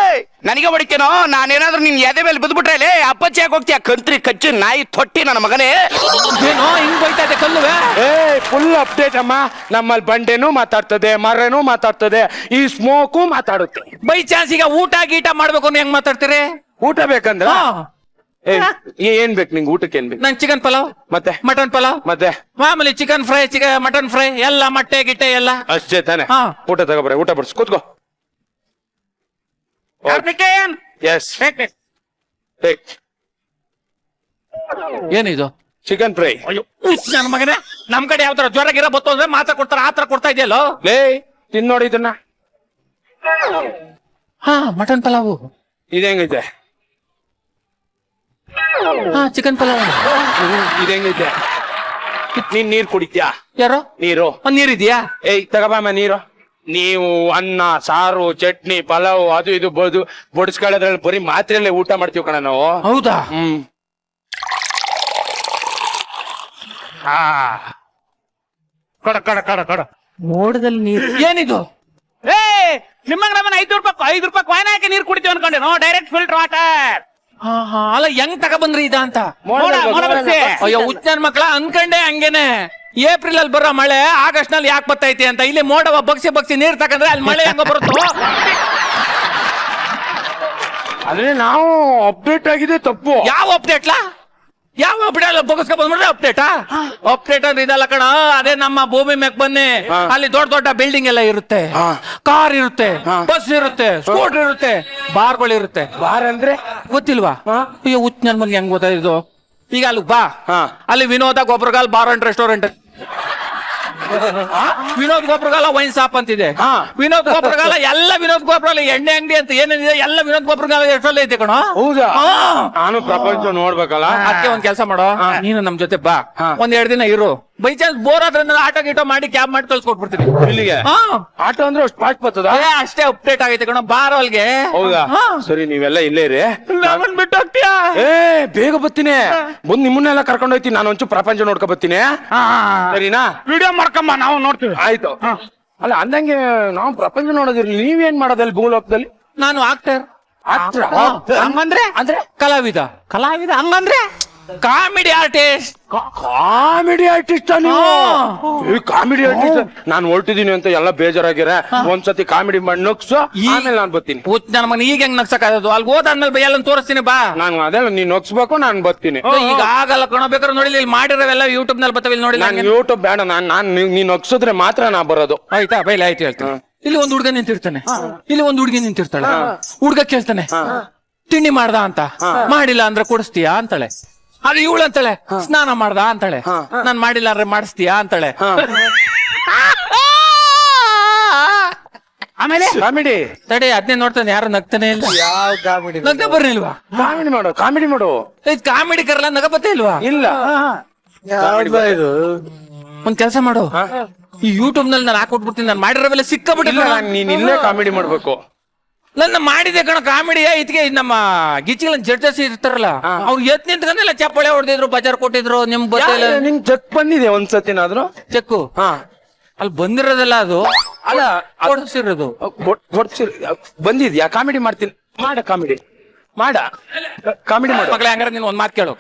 ನನಗೆ ಹೊಡಿತೇನೋ? ನಾನೇನಾದ್ರೂ ನಿನ್ ಎದೆ ಮೇಲೆ ಬಿದ್ಬಿಟ್ರೆ ಅಪ್ಪಚ್ಚಿ ಯಾಕೆ ಹೋಗ್ತೀಯ? ಕಂತ್ರಿ ಕಚ್ಚಿ ನಾಯಿ ತೊಟ್ಟಿ ನನ್ನ ಮಗನೇ. ಏನೋ ಹಿಂಗ್ ಬೈತಾ ಇದೆ ಕಲ್ಲುವೆ? ಫುಲ್ ಅಪ್ಡೇಟ್ ಅಮ್ಮ. ನಮ್ಮಲ್ಲಿ ಬಂಡೆನೂ ಮಾತಾಡ್ತದೆ, ಮರನೂ ಮಾತಾಡ್ತದೆ, ಈ ಸ್ಮೋಕು ಮಾತಾಡುತ್ತೆ. ಬೈ ಚಾನ್ಸ್ ಈಗ ಊಟ ಗೀಟ ಮಾಡ್ಬೇಕು ಅಂದ್ರೆ ಹೆಂಗ್ ಮಾತಾಡ್ತೀರಿ? ಊಟ ಬೇಕಂದ್ರ ಏನ್ ಬೇಕು ನಿಂಗೆ? ಊಟಕ್ಕೆ ಏನ್ ಬೇಕು? ನನ್ ಚಿಕನ್ ಪಲಾವ್, ಮತ್ತೆ ಮಟನ್ ಪಲಾವ್, ಮತ್ತೆ ಮಾಮೂಲಿ ಚಿಕನ್ ಫ್ರೈ, ಮಟನ್ ಫ್ರೈ ಎಲ್ಲ, ಮೊಟ್ಟೆ ಗಿಟ್ಟೆ ಎಲ್ಲ ಅಷ್ಟೇ ತಾನೆ? ಊಟ ತಗೋಬ್ರೆ, ಊಟ ಬಡ್ಸ್ ಕೂತ್ಕೋ. ಎಸ್ ಏನಿದು? Chicken fry. ನನ್ನ ಮಗನೇ, ನಮ್ ಕಡೆ ಯಾವ ತರ ಜ್ವರ ಗಿರ ಬತ್ತು ಅಂದ್ರೆ ಮಾತ್ರ ಕೊಡ್ತಾರ, ಆತರ ಕೊಡ್ತಾ ಇದೆಯಲ್ಲೋ. ಲೇ ತಿನ್ ನೋಡಿ ಇದನ್ನ. ಮಟನ್ ಪಲಾವು ಇದು ಹೆಂಗೈತೆ? ಚಿಕನ್ ಪಲಾವ್ ಇದು ಹೆಂಗೈತೆ? ನೀನ್ ನೀರ್ ಕುಡಿತ್ಯಾ? ಯಾರೋ ನೀರು ನೀರಿದ್ಯಾ? ಏಯ್ ತಗೋಬಾಮ ನೀರು. ನೀವು ಅನ್ನ ಸಾರು ಚಟ್ನಿ ಪಲಾವ್ ಅದು ಇದು ಬಡಿಸ್ಕೊಳ್ಳೋದ್ರಲ್ಲಿ ಬರೀ ಮಾತ್ರೆಯಲ್ಲೇ ಊಟ ಮಾಡ್ತೀವಿ ಕಣ ನಾವು. ಹೌದಾ? ಕೊಡ ಕೊಡ ಕೊಡ ಕೊಡ. ಮೋಡದಲ್ಲಿ ನೀರು ಏನಿದು? ಏ ನಿಮ್ಮಂಗ ನಮ್ಮನ್ನ 5 ರೂಪಾಯಿ ಕಾಯಿನ್ ಹಾಕಿ ನೀರ್ ಕುಡಿತೀವಿ ಅನ್ಕೊಂಡೆ. No, direct filter water. ಅಲ್ಲ ಹೆಂಗ್ ತಗೊಬಂದ್ರಿ ಇದ ಅಂತ? ಬರ್ಸಿ. ಅಯ್ಯೋ ಹುಚ್ಚನ್ ಮಕ್ಳ ಅನ್ಕಂಡೆ ಹಂಗೇನೆ. ಏಪ್ರಿಲ್ ಅಲ್ಲಿ ಬರೋ ಮಳೆ ಆಗಸ್ಟ್ ನಲ್ಲಿ ಯಾಕೆ ಬರ್ತೈತಿ ಅಂತ. ಇಲ್ಲಿ ಮೋಡವ ಬಗ್ಸಿ ನೀರ್ ತಕಂದ್ರೆ ಅಲ್ಲಿ ಮಳೆ ಹೆಂಗ ಬರುತ್ತೋ? ಆದ್ರೆ ನಾವು ಅಪ್ಡೇಟ್ ಆಗಿದೆ ತಪ್ಪು. ಯಾವ ಅಪ್ಡೇಟ್ಲಾ? ಯಾವ ಅಪ್ಡೇಟ್ ಬಗ್ಸ್ಕೊ ಬಂದ್ಬಿಟ್ರೆ ಅಪ್ಡೇಟ್ ಅಂದ್ರೆ ಇದಲ್ಲ ಕಣ. ಅದೇ ನಮ್ಮ ಭೂಮಿ ಮ್ಯಾಕ್ ಬನ್ನಿ, ಅಲ್ಲಿ ದೊಡ್ಡ ದೊಡ್ಡ ಬಿಲ್ಡಿಂಗ್ ಎಲ್ಲ ಇರುತ್ತೆ, ಕಾರ್ ಇರುತ್ತೆ, ಬಸ್ ಇರುತ್ತೆ, ಸ್ಕೂಟರ್ ಇರುತ್ತೆ, ಬಾರ್ಗಳು ಇರುತ್ತೆ. ಬಾರ್ ಅಂದ್ರೆ ಗೊತ್ತಿಲ್ವಾ? ಅಯ್ಯೋ ಹುಚ್ಚ ನನ್ ಮಗ ಹೆಂಗ್ ಗೊತ್ತಾಯ್ತು? ಈಗ ಅಲ್ಲಿ ಬಾ, ಅಲ್ಲಿ Vinod Gobbaragal bar and restaurant, Vinod Gobbaragala wine shop ಅಂತಿದೆ, ವಿನೋದ್ ಗೊಬ್ಬರಗಾಲ ಎಲ್ಲ ವಿನೋದ್ ಗೊಬ್ಬರಗಾಲ ಎಣ್ಣೆ ಅಂಗಡಿ ಅಂತ ಏನೇನಿದೆ ಎಲ್ಲ ವಿನೋದ್ ಗೊಬ್ಬರಗಾಲ ಎಷ್ಟಲ್ಲ ಐತೆ ಕಣ. ಹೌದಾ? ನಾನು ಪ್ರಪಂಚ ನೋಡ್ಬೇಕಲ್ಲ. ಅದಕ್ಕೆ ಒಂದ್ ಕೆಲಸ ಮಾಡೋ, ನೀನು ನಮ್ ಜೊತೆ ಬಾ, ಒಂದ್ 2 ದಿನ ಇರು. ಬೈ ಚಾನ್ಸ್ ಬೋರ್ ಆದ್ರೆ ಆಟೋ ಗೀಟೋ ಮಾಡಿ ಕ್ಯಾಬ್ ಮಾಡಿ ಕಳ್ಸ್ಕೊಟ್ಬಿಡ್ತೀನಿ ಇಲ್ಲಿಗೆ. ಆಟೋ ಅಂದ್ರೆ ಅಷ್ಟು ಫಾಸ್ಟ್ ಬರ್ತದ? ಅಷ್ಟೇ ಅಪ್ಡೇಟ್ ಆಗೈತೆ ಕಣ. ಬಾರೋ ಅಲ್ಗೆ. ಹೌದಾ? ಸರಿ, ನೀವೆಲ್ಲ ಇಲ್ಲೇ ಇರಿ. ನಮ್ಮನ್ ಬಿಟ್ಟು ಹೋಗ್ತೀಯಾ? ಏ ಬೇಗ ಬರ್ತೀನಿ. ಬಂದ್ ನಿಮ್ಮನ್ನೆಲ್ಲ ಕರ್ಕೊಂಡು ಹೋಯ್ತೀನಿ. ನಾನು ಒಂಚೂರು ಪ್ರಪಂಚ ನೋಡ್ಕೊ ಬರ್ತೀನಿ. ಸರಿನಾ? ವಿಡಿಯೋ ಮಾಡ್ಕೊಂಬ, ನಾವು ನೋಡ್ತೀವಿ. ಆಯ್ತು. ಅಲ್ಲ ಅಂದಂಗೆ ನಾವು ಪ್ರಪಂಚ ನೋಡೋದಿರ್ಲಿ, ನೀವೇನ್ ಮಾಡೋದಲ್ಲಿ ಭೂಲೋಕದಲ್ಲಿ? ನಾನು ಆಕ್ಟರ್. ಹಂಗಂದ್ರೆ ಅಂದ್ರೆ ಕಲಾವಿದ ಹಂಗಂದ್ರೆ ಕಾಮಿಡಿ ಆರ್ಟಿಸ್ಟ್. ಕಾಮಿಡಿ ಆರ್ಟಿಸ್ಟ್ ನೀವು? ಕಾಮಿಡಿ ಆರ್ಟಿಸ್ಟ್ ನಾನು ಹೊರಟಿದೀನಿ ಅಂತ ಎಲ್ಲ ಬೇಜಾರಾಗಿರ. ಒಂದ್ಸತಿ ಕಾಮಿಡಿ ಮಾಡಿ ನಗ್ಸು, ಆಮೇಲೆ ನಾನು ಬರ್ತೀನಿ. ನನ್ನ ಮಗನ ಈಗ ಹೆಂಗ್ ನಗ್ಸಕ್ಕಾಗದು? ಅಲ್ಲಿ ಹೋದಾದ್ಮೇಲೆ ಎಲ್ಲ ತೋರಿಸ್ತೀನಿ ಬಾ. ನಾನು ಅದೇ ನೀನ್ ನಗ್ಸ್ಬೇಕು, ನಾನು ಬರ್ತೀನಿ. ಈಗ ಆಗಲ್ಲ ಕಣ. ಬೇಕಾದ್ರೆ ನೋಡಿಲ್ಲ, ಇಲ್ಲಿ ಮಾಡಿರೋವೆಲ್ಲ ಯೂಟ್ಯೂಬ್ ನಲ್ಲಿ ಬರ್ತಾವೆ. ನೋಡಿ ನಾನು ಯೂಟ್ಯೂಬ್ ಬೇಡ, ನೀನ್ ನಗ್ಸಿದ್ರೆ ಮಾತ್ರ ನಾ ಬರೋದು. ಆಯ್ತಾ? ಬೈಲಿ ಆಯ್ತು ಹೇಳ್ತೀನಿ. ಇಲ್ಲಿ ಒಂದು ಹುಡುಗ ನಿಂತಿರ್ತಾನೆ, ಇಲ್ಲಿ ಒಂದು ಹುಡುಗಿ ನಿಂತಿರ್ತಾಳೆ. ಹುಡುಗ ಕೇಳ್ತಾನೆ, ತಿಂಡಿ ಮಾಡ್ದ ಅಂತ. ಮಾಡಿಲ್ಲ ಅಂದ್ರೆ ಕೊಡಿಸ್ತೀಯಾ ಅಂತಾಳೆ. ಅದು ಇವಳು ಅಂತಾಳೆ, ಸ್ನಾನ ಮಾಡ್ದ ಅಂತಾಳೆ. ನಾನ್ ಮಾಡಿಲ್ಲ ಅಂದ್ರೆ ಮಾಡಿಸ್ತೀಯಾ ಅಂತಾಳೆ. ಆಮೇಲೆ ಕಾಮಿಡಿ ತಡೆ, ಅದನ್ನೇ ನೋಡ್ತಾನೆ, ಯಾರು ನಗ್ತಾನೆ ಇಲ್ಲ. ಯಾವ ಕಾಮಿಡಿ? ನಗ ಬರ್ಲಿಲ್ವಾ? ಕಾಮಿಡಿ ಮಾಡು. ಕಾಮಿಡಿ ಕರಲ್ಲ, ನಗ ಬತ್ತೆ ಇಲ್ವಾ? ಇಲ್ಲ. ಇದು ಒಂದ್ ಕೆಲಸ ಮಾಡು, ಈ ಯೂಟ್ಯೂಬ್ ನಲ್ಲಿ ನಾನು ಹಾಕೊಟ್ಬಿಡ್ತೀನಿ. ನಾನು ಮಾಡಿರೋವೆಲ್ಲ ಸಿಕ್ಕಾಬಿಟ್ಟಿಲ್ಲ. ನೀನ್ ಇಲ್ಲೇ ಕಾಮಿಡಿ ಮಾಡ್ಬೇಕು. ನನ್ನ ಮಾಡಿದೆ ಕಣ ಕಾಮಿಡಿ. ಇದಕ್ಕೆ ನಮ್ಮ ಗಿಚ್ಚಿಗಳ ಜಡ್ಜಸ್ ಇರ್ತಾರಲ್ಲ, ಅವ್ರು ಎತ್ ನಿಂತ್ಕೊಂಡೆಲ್ಲ ಚಪ್ಪಾಳೆ ಹೊಡೆದಿದ್ರು, ಬಜಾರ್ ಕೊಟ್ಟಿದ್ರು. ನಿಮ್ ಗೊತ್ತಿಲ್ಲ? ನಿನ್ ಚೆಕ್ ಬಂದಿದೆ ಒಂದ್ಸತಿನಾದ್ರು? ಚೆಕ್ಕು ಅಲ್ಲಿ ಬಂದಿರೋದಲ್ಲ, ಅದು ಅಲ್ಲ ಕೊಡ್ಸಿರೋದು. ಬಂದಿದ್ಯಾ? ಕಾಮಿಡಿ ಮಾಡ್ತೀನಿ. ಮಾಡ ಕಾಮಿಡಿ ಕಾಮಿಡಿ ಮಾಡು ಮಕ್ಕಳೇ. ಹಂಗಾರೆ ನೀನ್ ಒಂದ್ ಮಾತು ಕೇಳು.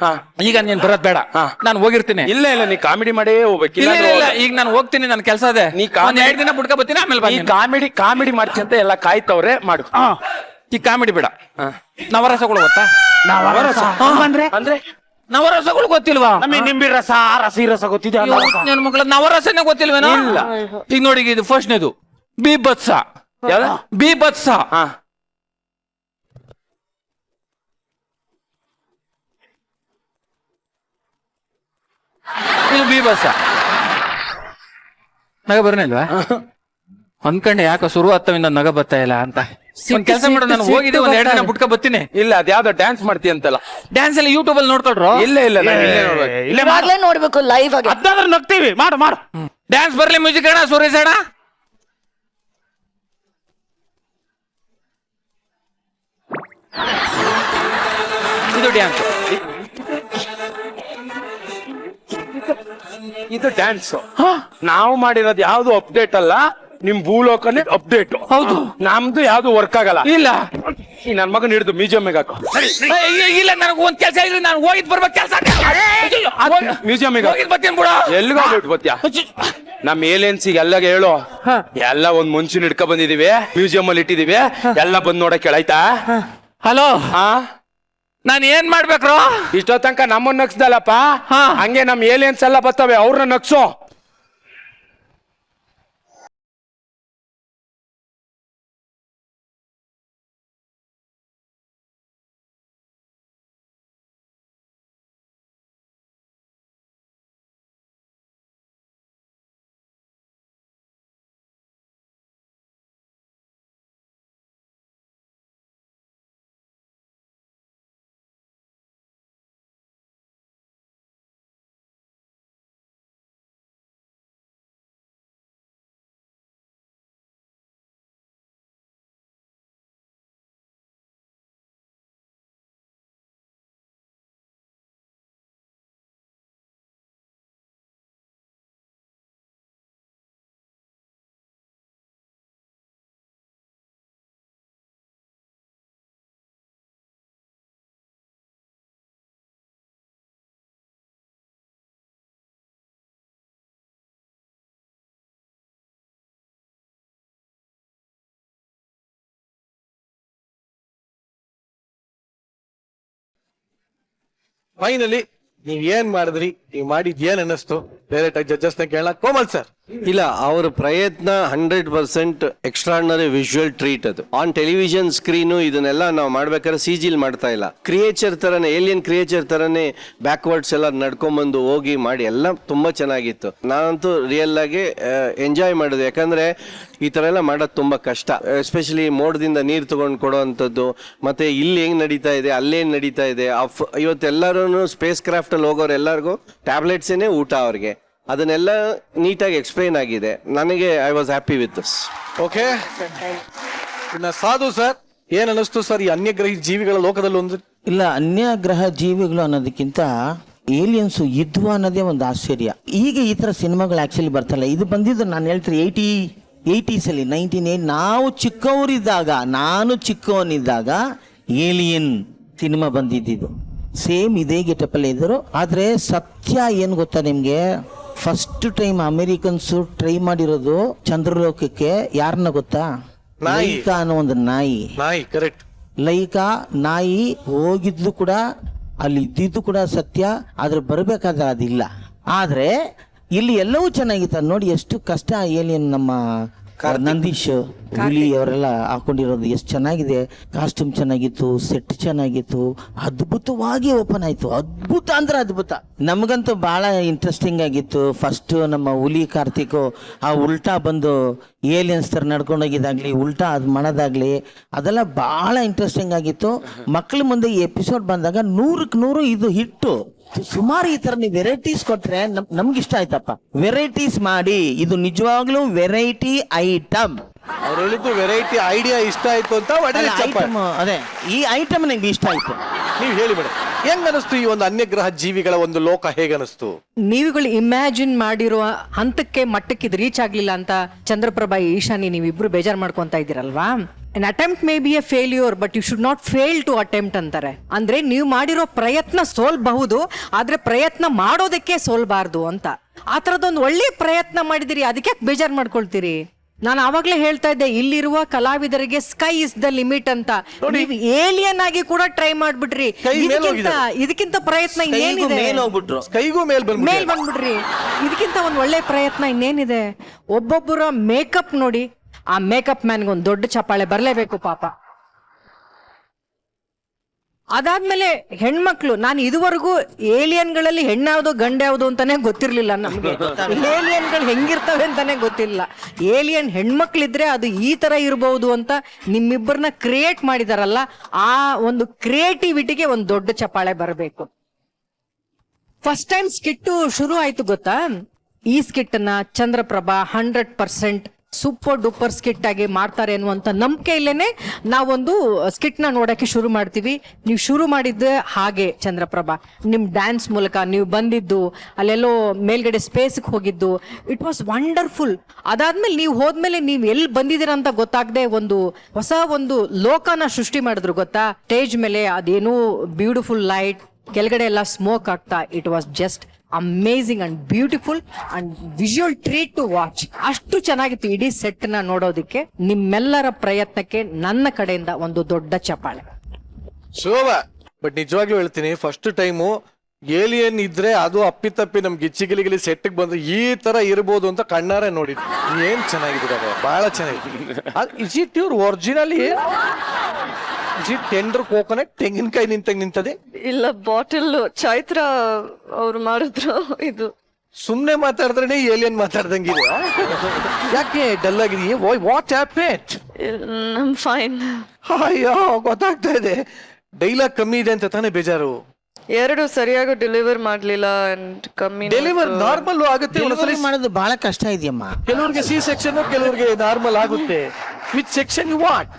ಈಗ ನೀನ್ ಬರೋದ್ ಬೇಡ, ನಾನು ಹೋಗಿರ್ತೀನಿ. ಇಲ್ಲ ನೀ ಕಾಮಿಡಿ ಮಾಡೇ ಹೋಗ್ಬೇಕಿಲ್ಲ. ಈಗ ನಾನು ಹೋಗ್ತೀನಿ, ನನ್ ಕೆಲಸ ಇದೆ. ನೀ 2 ದಿನ ಬಿಡ್ಕೊ ಬರ್ತೀನಿ, ಆಮೇಲೆ ಕಾಮಿಡಿ ಕಾಮಿಡಿ ಅಂತ ಎಲ್ಲ ಕಾಯ್ತವ್ರೆ. ಮಾಡು. ಈ ಕಾಮಿಡಿ ಬೇಡ. ನವರಸಗಳು ಗೊತ್ತಾ? ಅಂದ್ರೆ ನವರಸಗಳು ಗೊತ್ತಿಲ್ವಾ? ನಿಂಬಿ ರಸ, ರಸಿ ರಸ ಗೊತ್ತಿದೆ. ನನ್ನ ಮಕ್ಕಳ ನವರಸನೇ ಗೊತ್ತಿಲ್ವೇನೋ? ಇಲ್ಲ. ಈಗ ನೋಡಿ, ಇದು ಫಸ್ಟ್ನೇದು ಬೀಭತ್ಸ. ಬೀಭತ್ಸ ಇದು ಬೀಭತ್ಸ. ನಗ ಬರ್ನಿಲ್ವಾ? ಅನ್ಕಂಡೆ ಯಾಕೋ ಶುರು ಹತ್ತವಿಂದ ನಗ ಬರ್ತಾ ಇಲ್ಲ ಅಂತ. ಒಂದ್ ಕೆಲಸ ಮಾಡು, ನಾನು ಹೋಗಿದ್ದೆ, 2 ದಿನ ಬಿಟ್ಕೊ ಬರ್ತೀನಿ. ಇಲ್ಲ, ಅದ್ಯಾವ್ದೋ ಡ್ಯಾನ್ಸ್ ಮಾಡ್ತೀಯ ಅಂತಲ್ಲ. ಡ್ಯಾನ್ಸ್ ಎಲ್ಲ ಯೂಟ್ಯೂಬ್ ಅಲ್ಲಿ ನೋಡ್ಕೊಳ್ರು. ಇವಾಗ್ಲೇ ನೋಡ್ಬೇಕು ಲೈವ್ ಆಗಿ. ಅದಾದ್ರೆ ನಗ್ತೀವಿ. ಮಾಡು ಡ್ಯಾನ್ಸ್ ಬರ್ಲಿ, ಮ್ಯೂಸಿಕ್ ಅಣ್ಣ, ಸುರೇಶ್ ಅಣ್ಣ. ಇದು ಡ್ಯಾನ್ಸ್. ಇದು ಡ್ಯಾನ್ಸ್. ನಾವು ಮಾಡಿರೋದು ಯಾವ್ದು ಅಪ್ಡೇಟ್ ಅಲ್ಲ, ನಿಮ್ ಭೂಲೋಕನೇ ಅಪ್ಡೇಟ್. ಹೌದು. ನಮ್ದು ಯಾವ್ದು ವರ್ಕ್ ಆಗಲ್ಲ. ಇಲ್ಲ, ನನ್ ಮಗನ್ ಹಿಡಿದು ಮ್ಯೂಸಿಯಂ ಹಾಕು. ಇಲ್ಲ, ನನಗೆ ಒಂದ್ ಕೆಲಸ ಇಲ್ಲ. ನಾನು ಹೋಗಿದ್ ಬರ್ಬೇಕು ಕೆಲಸ. ಮ್ಯೂಸಿಯಂ ಹೋಗಿದ್ ಬರ್ತೀನಿ ಬಿಡ. ಎಲ್ಲಿಗೆ ಹೋಗ್ಬಿಟ್ಟು ಬತ್ತೀಯ? ನಮ್ ಏಲಿಯನ್ಸಿಗೆ ಎಲ್ಲ ಹೇಳು, ಎಲ್ಲ ಒಂದ್ ಮುಂಚಿನ ಹಿಡ್ಕೊ ಬಂದಿದೀವಿ, ಮ್ಯೂಸಿಯಂ ಅಲ್ಲಿ ಇಟ್ಟಿದೀವಿ, ಎಲ್ಲ ಬಂದ್ ನೋಡಕ್ ಕೇಳಾಯ್ತಾ? ಹಲೋ, ನಾನ್ ಏನ್ ಮಾಡ್ಬೇಕ್ರು? ಇಷ್ಟೋ ತನಕ ನಮ್ಮನ್ನ ನಗ್ಸ್ದಲ್ಲಪ್ಪ, ಹಂಗೆ ನಮ್ ಏಲಿಯನ್ಸ್ ಎಲ್ಲ ಬರ್ತವೆ, ಅವ್ರನ್ನ ನಗ್ಸೋ. ಫೈನಲಿ ನೀವ್ ಏನ್ ಮಾಡಿದ್ರಿ, ನೀವ್ ಮಾಡಿದ್ ಏನ್ ಅನ್ನಿಸ್ತು ಡೈರೆಕ್ಟ್ ಆಗಿ ಜಡ್ಜಸ್ ನ ಕೇಳಕ್ ಕೋಮಲ್ ಸರ್. ಇಲ್ಲ, ಅವ್ರ ಪ್ರಯತ್ನ 100% ಎಕ್ಸ್ಟ್ರಾರ್ಡಿನರಿ ವಿಜುವಲ್ ಟ್ರೀಟ್. ಅದು ಆನ್ ಟೆಲಿವಿಷನ್ ಸ್ಕ್ರೀನು ಇದನ್ನೆಲ್ಲ ನಾವು ಮಾಡ್ಬೇಕಾದ್ರೆ CG ಮಾಡ್ತಾ ಇಲ್ಲ, ಕ್ರಿಯೇಚರ್ ತರನೇ, ಏಲಿಯನ್ ಕ್ರಿಯೇಚರ್ ತರನೇ ಬ್ಯಾಕ್ವರ್ಡ್ಸ್ ಎಲ್ಲ ನಡ್ಕೊಂಬಂದು ಹೋಗಿ ಮಾಡಿ ಎಲ್ಲ ತುಂಬಾ ಚೆನ್ನಾಗಿತ್ತು. ನಾನಂತೂ ರಿಯಲ್ ಆಗಿ ಎಂಜಾಯ್ ಮಾಡಿದೆ, ಯಾಕಂದ್ರೆ ಈ ತರ ಎಲ್ಲ ಮಾಡೋದು ತುಂಬಾ ಕಷ್ಟ. ಎಸ್ಪೆಷಲಿ ಮೋಡದಿಂದ ನೀರು ತಗೊಂಡು ಕೊಡೋವಂಥದ್ದು, ಮತ್ತೆ ಇಲ್ಲಿ ಹೆಂಗ್ ನಡೀತಾ ಇದೆ, ಅಲ್ಲೇನ್ ನಡೀತಾ ಇದೆ. ಇವತ್ತೆಲ್ಲರೂ ಸ್ಪೇಸ್ ಕ್ರಾಫ್ಟ್ ಅಲ್ಲಿ ಹೋಗೋರು ಎಲ್ಲರಿಗೂ ಟ್ಯಾಬ್ಲೆಟ್ಸ್ ಏನೇ ಊಟ ಅವ್ರಿಗೆ, ಅದನ್ನೆಲ್ಲ ನೀಟಾಗಿ ಎಕ್ಸ್ಪ್ಲೈನ್ ಆಗಿದೆ. ನನಗೆ I was happy with this. Okay, ಇನ್ನ ಸಾಧು ಸರ್ ಏನ್ ಅನ್ನಿಸ್ತು ಸರ್ ಈ ಅನ್ಯಗ್ರಹಿ ಜೀವಿಗಳ ಲೋಕದಲ್ಲಿ ಒಂದು? ಇಲ್ಲ, ಅನ್ಯಗ್ರಹ ಜೀವಿಗಳು ಅನ್ನೋದಕ್ಕಿಂತ ಏಲಿಯನ್ಸ್ ಇದ್ವು ಅನ್ನೋದೇ ಒಂದು ಆಶ್ಚರ್ಯ. ಈಗ ಈ ತರ ಸಿನಿಮಾಗಳು ಆಕ್ಚುಲಿ ಬರ್ತಲ್ಲ. ಇದು ಬಂದಿದ್ದು ನಾನು ಹೇಳ್ತೀನಿ 80s ಅಲ್ಲಿ 1980 ನಾವು ಚಿಕ್ಕವರಿದ್ದಾಗ, ನಾನು ಚಿಕ್ಕವನಿದ್ದಾಗ ಏಲಿಯನ್ ಸಿನಿಮಾ ಬಂದಿದ್ದು ಸೇಮ್ ಇದೇ ಗೆಟಪಲ್ಲಿ ಇದ್ರು. ಆದ್ರೆ ಸತ್ಯ ಏನ್ ಗೊತ್ತಾ ನಿಮ್ಗೆ, ಫಸ್ಟ್ ಟೈಮ್ ಅಮೆರಿಕನ್ಸ್ ಟ್ರೈ ಮಾಡಿರೋದು ಚಂದ್ರಲೋಕಕ್ಕೆ ಯಾರನ್ನ ಗೊತ್ತಾ? ಲೈಕಾ ಅನ್ನೋ ಒಂದು ನಾಯಿ. ಕರೆಕ್ಟ್. ಲೈಕಾ ನಾಯಿ ಹೋಗಿದ್ದು ಕೂಡ ಅಲ್ಲಿ ಇದ್ದಿದ್ದು ಕೂಡ ಸತ್ಯ, ಆದ್ರೆ ಬರ್ಬೇಕಾದ್ರೆ ಅದಿಲ್ಲ. ಆದ್ರೆ ಇಲ್ಲಿ ಎಲ್ಲವೂ ಚೆನ್ನಾಗಿತ್ತು ನೋಡಿ. ಎಷ್ಟು ಕಷ್ಟ ಏಲಿಯನ್ ನಮ್ಮ ನಂದೀಶ್ ಹುಲಿ ಅವರೆಲ್ಲ ಹಾಕೊಂಡಿರೋದು ಎಷ್ಟು ಚೆನ್ನಾಗಿದೆ. ಕಾಸ್ಟ್ಯೂಮ್ ಚೆನ್ನಾಗಿತ್ತು, ಸೆಟ್ ಚೆನ್ನಾಗಿತ್ತು, ಅದ್ಭುತವಾಗಿ ಓಪನ್ ಆಯ್ತು. ಅದ್ಭುತ ಅಂದ್ರೆ ಅದ್ಭುತ. ನಮಗಂತೂ ಬಹಳ ಇಂಟ್ರೆಸ್ಟಿಂಗ್ ಆಗಿತ್ತು. ಫಸ್ಟ್ ನಮ್ಮ ಹುಲಿ ಕಾರ್ತಿಕ್ ಆ ಉಲ್ಟಾ ಬಂದು ಏಲಿಯನ್ಸ್ ತರ ನಡ್ಕೊಂಡೋಗಿದ್ದಾಗ್ಲಿ, ಉಲ್ಟಾ ಅದ್ ಮಾಡೋದಾಗ್ಲಿ, ಅದೆಲ್ಲ ಬಹಳ ಇಂಟ್ರೆಸ್ಟಿಂಗ್ ಆಗಿತ್ತು. ಮಕ್ಳ ಮುಂದೆ ಈ ಎಪಿಸೋಡ್ ಬಂದಾಗ 100ಕ್ಕೆ 100 ಇದು ಹಿಟ್ಟು. ಸುಮಾರು ಈ ತರ ನೀವು ವೆರೈಟೀಸ್ ಕೊಟ್ರೆ ನಮ್ಗೆ ಇಷ್ಟ ಆಯ್ತಪ್ಪ. ವೆರೈಟೀಸ್ ಮಾಡಿ, ಇದು ನಿಜವಾಗ್ಲೂ ವೆರೈಟಿ ಐಟಮ್. ಅವ್ರು ಹೇಳಿದ್ದು ವೆರೈಟಿ ಐಡಿಯಾ ಇಷ್ಟ ಆಯ್ತು ಅಂತ. ಅದೇ ಈ ಐಟಮ್ ನಂಗೆ ಇಷ್ಟ ಆಯ್ತು. ನೀವ್ ಹೇಳಿ ಮೇಡಮ್, ಹೆಂಗ್ ಅನಿಸ್ತು ಈ ಒಂದು ಅನ್ಯಗ್ರಹ ಜೀವಿಗಳ ಒಂದು ಲೋಕ? ಹೇಗ ಅನಿಸ್ತು? ನೀವುಗಳು ಇಮ್ಯಾಜಿನ್ ಮಾಡಿರುವ ಹಂತಕ್ಕೆ ಮಟ್ಟಕ್ಕೆ ಇದು ರೀಚ್ ಆಗ್ಲಿಲ್ಲ ಅಂತ ಚಂದ್ರಪ್ರಭಾ ಈಶಾನಿ ನೀವಿಬ್ರು ಬೇಜಾರ್ ಮಾಡ್ಕೊಂತ ಇದ್ದೀರಲ್ವಾ? An attempt may be a failure, but you should not fail to attempt ಅಂತಾರೆ. ಅಂದ್ರೆ ನೀವು ಮಾಡಿರೋ ಪ್ರಯತ್ನ ಸೋಲ್ಬಹುದು, ಆದ್ರೆ ಪ್ರಯತ್ನ ಮಾಡೋದಕ್ಕೆ ಸೋಲ್ಬಾರ್ದು ಅಂತ. ಆ ತರದೊಂದು ಒಳ್ಳೆ ಪ್ರಯತ್ನ ಮಾಡಿದಿರಿ, ಅದಕ್ಕೆ ಬೇಜಾರ್ ಮಾಡ್ಕೊಳ್ತೀರಿ? ನಾನು ಆವಾಗ್ಲೇ ಹೇಳ್ತಾ ಇದ್ದೆ, ಇಲ್ಲಿರುವ ಕಲಾವಿದರಿಗೆ ಸ್ಕೈ ಇಸ್ ದ ಲಿಮಿಟ್ ಅಂತ. ನೀವು ಏಲಿಯನ್ ಆಗಿ ಕೂಡ ಟ್ರೈ ಮಾಡ್ಬಿಟ್ರಿ. ಇದಕ್ಕಿಂತ ಪ್ರಯತ್ನ ಇನ್ನೇನಿದೆ? ಮೇಲ್ ಬಂದ್ಬಿಟ್ರಿ. ಇದಕ್ಕಿಂತ ಒಂದ್ ಒಳ್ಳೆ ಪ್ರಯತ್ನ ಇನ್ನೇನಿದೆ? ಒಬ್ಬೊಬ್ಬರ ಮೇಕಪ್ ನೋಡಿ, ಆ ಮೇಕಪ್ ಮ್ಯಾನ್ಗೆ ಒಂದು ದೊಡ್ಡ ಚಪ್ಪಾಳೆ ಬರ್ಲೇಬೇಕು ಪಾಪ. ಅದಾದ್ಮೇಲೆ ಹೆಣ್ಮಕ್ಳು, ನಾನು ಇದುವರೆಗೂ ಏಲಿಯನ್ಗಳಲ್ಲಿ ಹೆಣ್ಣಾವ್ದು ಗಂಡ ಯಾವ್ದು ಅಂತಾನೆ ಗೊತ್ತಿರ್ಲಿಲ್ಲ ನಮ್ಗೆ. ಏಲಿಯನ್ಗಳು ಹೆಂಗಿರ್ತವೆ ಅಂತಾನೆ ಗೊತ್ತಿಲ್ಲ. ಏಲಿಯನ್ ಹೆಣ್ಮಕ್ಳಿದ್ರೆ ಅದು ಈ ತರ ಇರಬಹುದು ಅಂತ ನಿಮ್ಮಿಬ್ಬರನ್ನ ಕ್ರಿಯೇಟ್ ಮಾಡಿದಾರಲ್ಲ, ಆ ಒಂದು ಕ್ರಿಯೇಟಿವಿಟಿಗೆ ಒಂದು ದೊಡ್ಡ ಚಪ್ಪಾಳೆ ಬರಬೇಕು. ಫಸ್ಟ್ ಟೈಮ್ ಸ್ಕಿಟ್ ಶುರು ಆಯ್ತು ಗೊತ್ತಾ? ಈ ಸ್ಕಿಟ್ ನ ಚಂದ್ರಪ್ರಭಾ 100% ಸೂಪರ್ ಡೂಪರ್ ಸ್ಕಿಟ್ ಆಗಿ ಮಾಡ್ತಾರೆ ಅನ್ನುವಂತ ನಂಬಿಕೆ ಇಲ್ಲೇನೆ ನಾವೊಂದು ಸ್ಕಿಟ್ ನ ನೋಡಕ್ಕೆ ಶುರು ಮಾಡ್ತೀವಿ. ನೀವು ಶುರು ಮಾಡಿದ್ದೆ ಹಾಗೆ ಚಂದ್ರಪ್ರಭಾ, ನಿಮ್ ಡ್ಯಾನ್ಸ್ ಮೂಲಕ ನೀವು ಬಂದಿದ್ದು, ಅಲ್ಲೆಲ್ಲೋ ಮೇಲ್ಗಡೆ ಸ್ಪೇಸ್ಗೆ ಹೋಗಿದ್ದು, ಇಟ್ ವಾಸ್ ವಂಡರ್ಫುಲ್. ಅದಾದ್ಮೇಲೆ ನೀವು ಹೋದ್ಮೇಲೆ ನೀವು ಎಲ್ಲಿ ಬಂದಿದ್ದೀರಾ ಅಂತ ಗೊತ್ತಾಗದೆ ಒಂದು ಹೊಸ ಒಂದು ಲೋಕನ ಸೃಷ್ಟಿ ಮಾಡಿದ್ರು ಗೊತ್ತಾ? ಸ್ಟೇಜ್ ಮೇಲೆ ಅದೇನೋ ಬ್ಯೂಟಿಫುಲ್ ಲೈಟ್, ಕೆಳಗಡೆ ಎಲ್ಲ ಸ್ಮೋಕ್ ಆಗ್ತಾ, it was just amazing and beautiful and visual treat to watch. ಅಷ್ಟು ಚೆನ್ನಾಗಿತ್ತು ಇಡೀ ಸೆಟ್ ನ ನೋಡೋದಕ್ಕೆ. ನಿಮ್ಮೆಲ್ಲರ ಪ್ರಯತ್ನಕ್ಕೆ ನನ್ನ ಕಡೆಯಿಂದ ಒಂದು ದೊಡ್ಡ ಚಪ್ಪಾಳೆ. ಶೋಭಾ, ಬಟ್ ನಿಜವಾಗ್ಲೂ ಹೇಳ್ತೀನಿ, ಫಸ್ಟ್ ಟೈಮು ಏಲಿಯನ್ ಇದ್ರೆ ಅದು ಅಪ್ಪಿತಪ್ಪಿ ನಮ್ ಗಿಚ್ಚಿಗಿಲಿಗಿಲಿ ಸೆಟ್ಗೆ ಬಂದ್ರೆ ಈ ತರ ಇರ್ಬೋದು ಅಂತ ಕಣ್ಣಾರೆ ನೋಡಿದ್ವಿ. ಏನ್ ಚೆನ್ನಾಗಿದ್ದಾರೆ, ಬಹಳ ಚೆನ್ನಾಗಿದೆ. Is it your originally? Tender coconut ತೆಂಗಿನಕಾಯಿ ನಿಂತದೆ? ಇಲ್ಲ, ಬಾಟಲ್ ಚೈತ್ರ ಅವ್ರು ಮಾಡಿದ್ರು. ಇದು ಸುಮ್ನೆ ಮಾತಾಡಿದ್ರೆ ಏಲಿಯನ್ ಮಾತಾಡ್ದಂಗಿದೆ. ಯಾಕೆ ಡಲ್ ಆಗಿದೆಯೇ? What happened? ಫೈನ್. ಅಯ್ಯೋ, ಗೊತ್ತಾಗ್ತಾ ಇದೆ. ಡೈಲಾಗ್ ಕಮ್ಮಿ ಇದೆ ಅಂತ ತಾನೇ ಬೇಜಾರು? ಎರಡು ಸರಿಯಾಗಿ ಡೆಲಿವರ್ ಮಾಡ್ಲಿಲ್ಲ. ಕಮ್ಮಿ ಡೆಲಿವರ್ ನಾರ್ಮಲ್ ಆಗುತ್ತೆ, ಮಾಡೋದು ಬಹಳ ಕಷ್ಟ ಇದೆಯಮ್ಮ. ಕೆಲವ್ರಿಗೆ ಸಿ ಸೆಕ್ಷನ್, ಕೆಲವ್ರಿಗೆ ನಾರ್ಮಲ್ ಆಗುತ್ತೆ. Which section you want?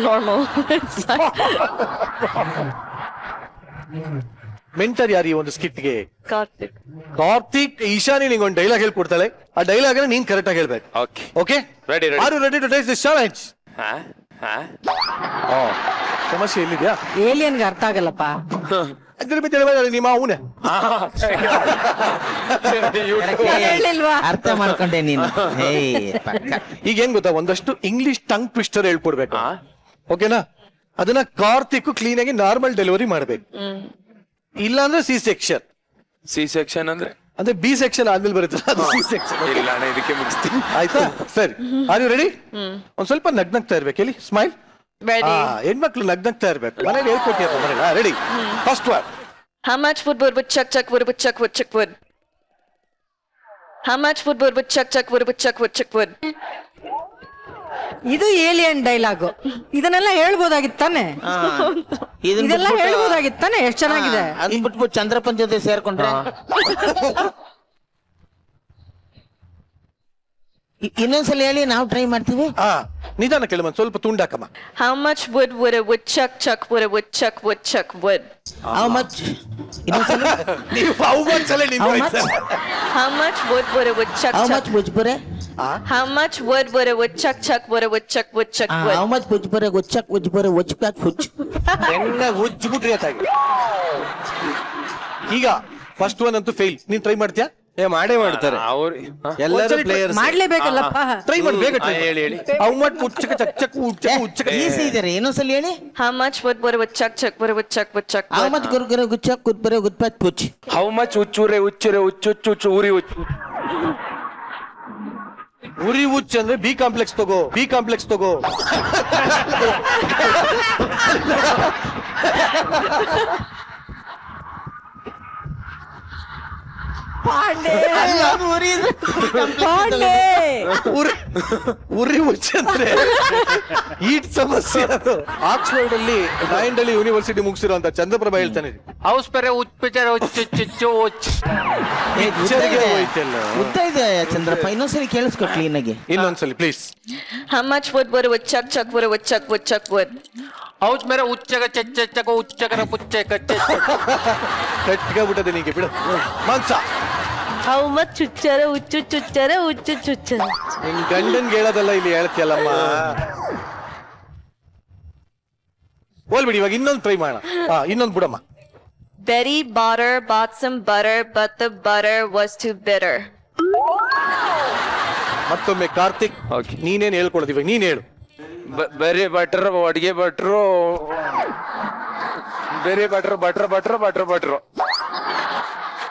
Normal. Mentor ಯಾರು ಈ ಒಂದು ಸ್ಕಿಟ್ಗೆ? ಕಾರ್ತಿಕ್. ಕಾರ್ತಿಕ್, ಈಶಾನಿ ನಿಂಗೆ ಒಂದು ಡೈಲಾಗ್ ಹೇಳ್ಕೊಡ್ತಾಳೆ. ಆ ಡೈಲಾಗ್ ನೀನ್ ಕರೆಕ್ಟ್ ಆಗಿ ಹೇಳ್ಬೇಕು. Okay, are you ready to take this challenge? ಸಮಸ್ಯೆ ಎಲ್ಲಿದ್ಯಾ? ಏಲಿಯನ್ಗೆ ಅರ್ಥ ಆಗಲ್ಲಪ್ಪ. ನಿಮ್ಮ ಅವನೇ ಅರ್ಥ ಮಾಡ್ಕೊಂಡೆ ನೀನು. ಈಗ ಏನ್ ಗೊತ್ತಾ, ಒಂದಷ್ಟು ಇಂಗ್ಲಿಷ್ ಟಂಗ್ ಟ್ವಿಸ್ಟರ್ ಹೇಳ್ಕೊಡ್ಬೇಕು. ಓಕೆನಾ? ಅದನ್ನ ಕಾರ್ತಿಕ್ ಕ್ಲೀನ್ ಆಗಿ ನಾರ್ಮಲ್ ಡೆಲಿವರಿ ಮಾಡ್ಬೇಕು. ಇಲ್ಲಾಂದ್ರೆ ಸಿ ಸೆಕ್ಷನ್. ಸಿ ಸೆಕ್ಷನ್ ಅಂದ್ರೆ ಅಂದ್ರೆ ಬಿ ಸೆಕ್ಷನ್ ಆದ್ಮೇಲೆ ಬರುತ್ತಲ್ಲ ಅದು ಸಿ ಸೆಕ್ಷನ್. ಇಲ್ಲ ಅಣ್ಣ, ಇದಕ್ಕೆ ಮುಗಿಸ್ತೀನಿ. ಆಯ್ತಾ? ಸರಿ, ಆರ್ ಯು ರೆಡಿ? ಒಂದ್ ಸ್ವಲ್ಪ ನಗ್ನಗ್ತಾ ಇರ್ಬೇಕು. ಎಲ್ಲಿ ಸ್ಮೈಲ್. Ready. ಹೆಣ್ಮಕ್ಳು ನಗ್ನಗ್ತಾ ಇರ್ಬೇಕು. ಮನೇಲಿ ಹೇಳ್ಕೊಟ್ಟಿಯಪ್ಪ ಮನೇಲಿ. Ready? First one. How much would chuck chuck would chuck would chuck would? How much would chuck chuck would chuck chuck would? ಇದು ಏಲಿಯನ್ ಡೈಲಾಗ್. ಇದನ್ನೆಲ್ಲ ಹೇಳ್ಬೋದಾಗಿತ್ತು ತಾನೆ? ಇದೆಲ್ಲ ಹೇಳ್ಬೋದಾಗಿತ್ತು ತಾನೆ? ಎಷ್ಟ್ ಚೆನ್ನಾಗಿದೆ. ಅದನ್ನ ಬಿಟ್ಬಿಟ್ಟು ಚಂದ್ರಪ್ಪನ್ ಜೊತೆ ಸೇರ್ಕೊಂಡ್ರೆ. ಇನ್ನೊಂದ್ಸಲ ಹೇಳಿ, ನಾವು ಟ್ರೈ ಮಾಡ್ತೀವಿ. ನಿಧಾನ ಕೇಳಮ್ಮ, ಸ್ವಲ್ಪ ತುಂಡಾಕಮ್ಮ. How much would a woodchuck chuck would chuck wood? How much? ಇನ್ನೊಂದ್ಸಲ. ನೀವು how much ಅಲ್ಲೇ ನಿಂತು How ಹೋಯ್ತು. much? How much would a woodchuck How chuck? much ಬುಜ್ಬುರೆ? How much would a woodchuck chuck would How much ಬುಜ್ಬುರೆ ಉಚ್ಚಕ್ ಉಜ್ಬುರೆ ಉಚ್ಚಾಕ್ ಹುಚ್ಚ. ಚೆನ್ನಾಗಿ ಉಜ್ಜಿಬಿಟ್ರಿ ಆತಾಗಿ. ಈಗ ಫಸ್ಟ್ ಒನ್ ಅಂತೂ ಫೇಲ್. ನೀನ್ ಟ್ರೈ ಮಾಡ್ತೀಯಾ? ಮಾಡೇ ಮಾಡ್ತಾರೆ ಅವ್ರು ಎಲ್ಲರೂ ಪ್ಲೇಯರ್ಸ್. ಮಾಡ್ಲೇಬೇಕಲ್ಲಪ್ಪ. ಟ್ರೈ ಮಾಡಿ, ಬೇಗ try ಮಾಡಿ. ಹೇಳಿ ಹೇಳಿ. How much ಉಚ್ಚಕ ಚಕ್ ಚಕ್ ಉಚ್ಚಕ ಉಚ್ಚಕ. ಈಸಿ ಇದಾರೆ, ಇನ್ನೊಂದ್ಸಲ ಹೇಳಿ. How much would a chuck chuck would chuck How much ಗುರುಗುರೆ ಗುಚ್ಚಕ್ ಗುದ್ಬುರೆ ಗುದ್ಪಾತ್ ಪುಚ್. ಹೌ ಮಚ್ ಹುಚ್ಚುರೆ ಹುಚ್ಚುರೆ ಹುಚ್ಚುಚ್ಚು ಊರಿ ಹುಚ್ಚು. ಉರಿ ಉಚ್ಚ ಅಂದ್ರೆ ಬಿ ಕಾಂಪ್ಲೆಕ್ಸ್ ತಗೋ, ಬಿ ಕಾಂಪ್ಲೆಕ್ಸ್ ತಗೋ. ಉರಿ ಉಚ್ಚ ಅಂದ್ರೆ ಈಟ್ ಸಮಸ್ಯೆ ಅದು. ಆಕ್ಸ್ಫರ್ಡ್ ಅಲ್ಲಿ ನಾಯಿಂಡಲ್ಲಿ ಯೂನಿವರ್ಸಿಟಿ ಮುಗಿಸಿರುವಂತ ಚಂದ್ರಪ್ರಭಾ ಹೇಳ್ತಾನೆ, ಹೌಸ್ ಪೆರೆ ಉಚ್ಚ ಹುಚ್ಚು ಪಿಕ್ಚರ್ಗೆ ಹೋಯ್ತಲ್ಲ. ಉದ್ದ ಇದೆ ಚಂದ್ರಪ್ಪ, ಇನ್ನೊಂದ್ಸಲಿ ಕೇಳಿಸ್ಕೊ ಕ್ಲೀನ್ ಆಗಿ. ಇನ್ನೊಂದ್ಸಲಿ please. How much would a chuck chuck would? ಹೌಸ್ ಮೇರೆ ಉಚ್ಚಗ ಚೆಚ್ಚಗ ಉಚ್ಚಗರ ಪುಚ್ಚಗ ಕಟ್ಟಾಗ್ಬಿಟ್ಟದೆ ನಿಂಗೆ, ಬಿಡು ಮಾಂಸ. How much chuchara uchchu. ನಿನ್ ಗಂಡನ್ಗೆ ಹೇಳೋದಲ್ಲ, ಇಲ್ಲಿ ಹೇಳ್ತಿಯಲ್ಲಮ್ಮ. ಹೋಲ್ಬಿಡಿ, ಇವಾಗ ಇನ್ನೊಂದು ಟ್ರೈ ಮಾಡೋಣ. ಇನ್ನೊಂದು ಬಿಡಮ್ಮ. Betty bought some butter, but the butter was too bitter. ಮತ್ತೊಮ್ಮೆ ಕಾರ್ತಿಕ್, ನೀನೇನ್ ಹೇಳ್ಕೊಡೋದು ಇವಾಗ? ನೀನ್ ಹೇಳು. ಬೇರೆ ಬಟ್ರ್ ಅಡಿಗೆ ಭಟ್ರು, ಬೇರೆ ಭಟ್ರು.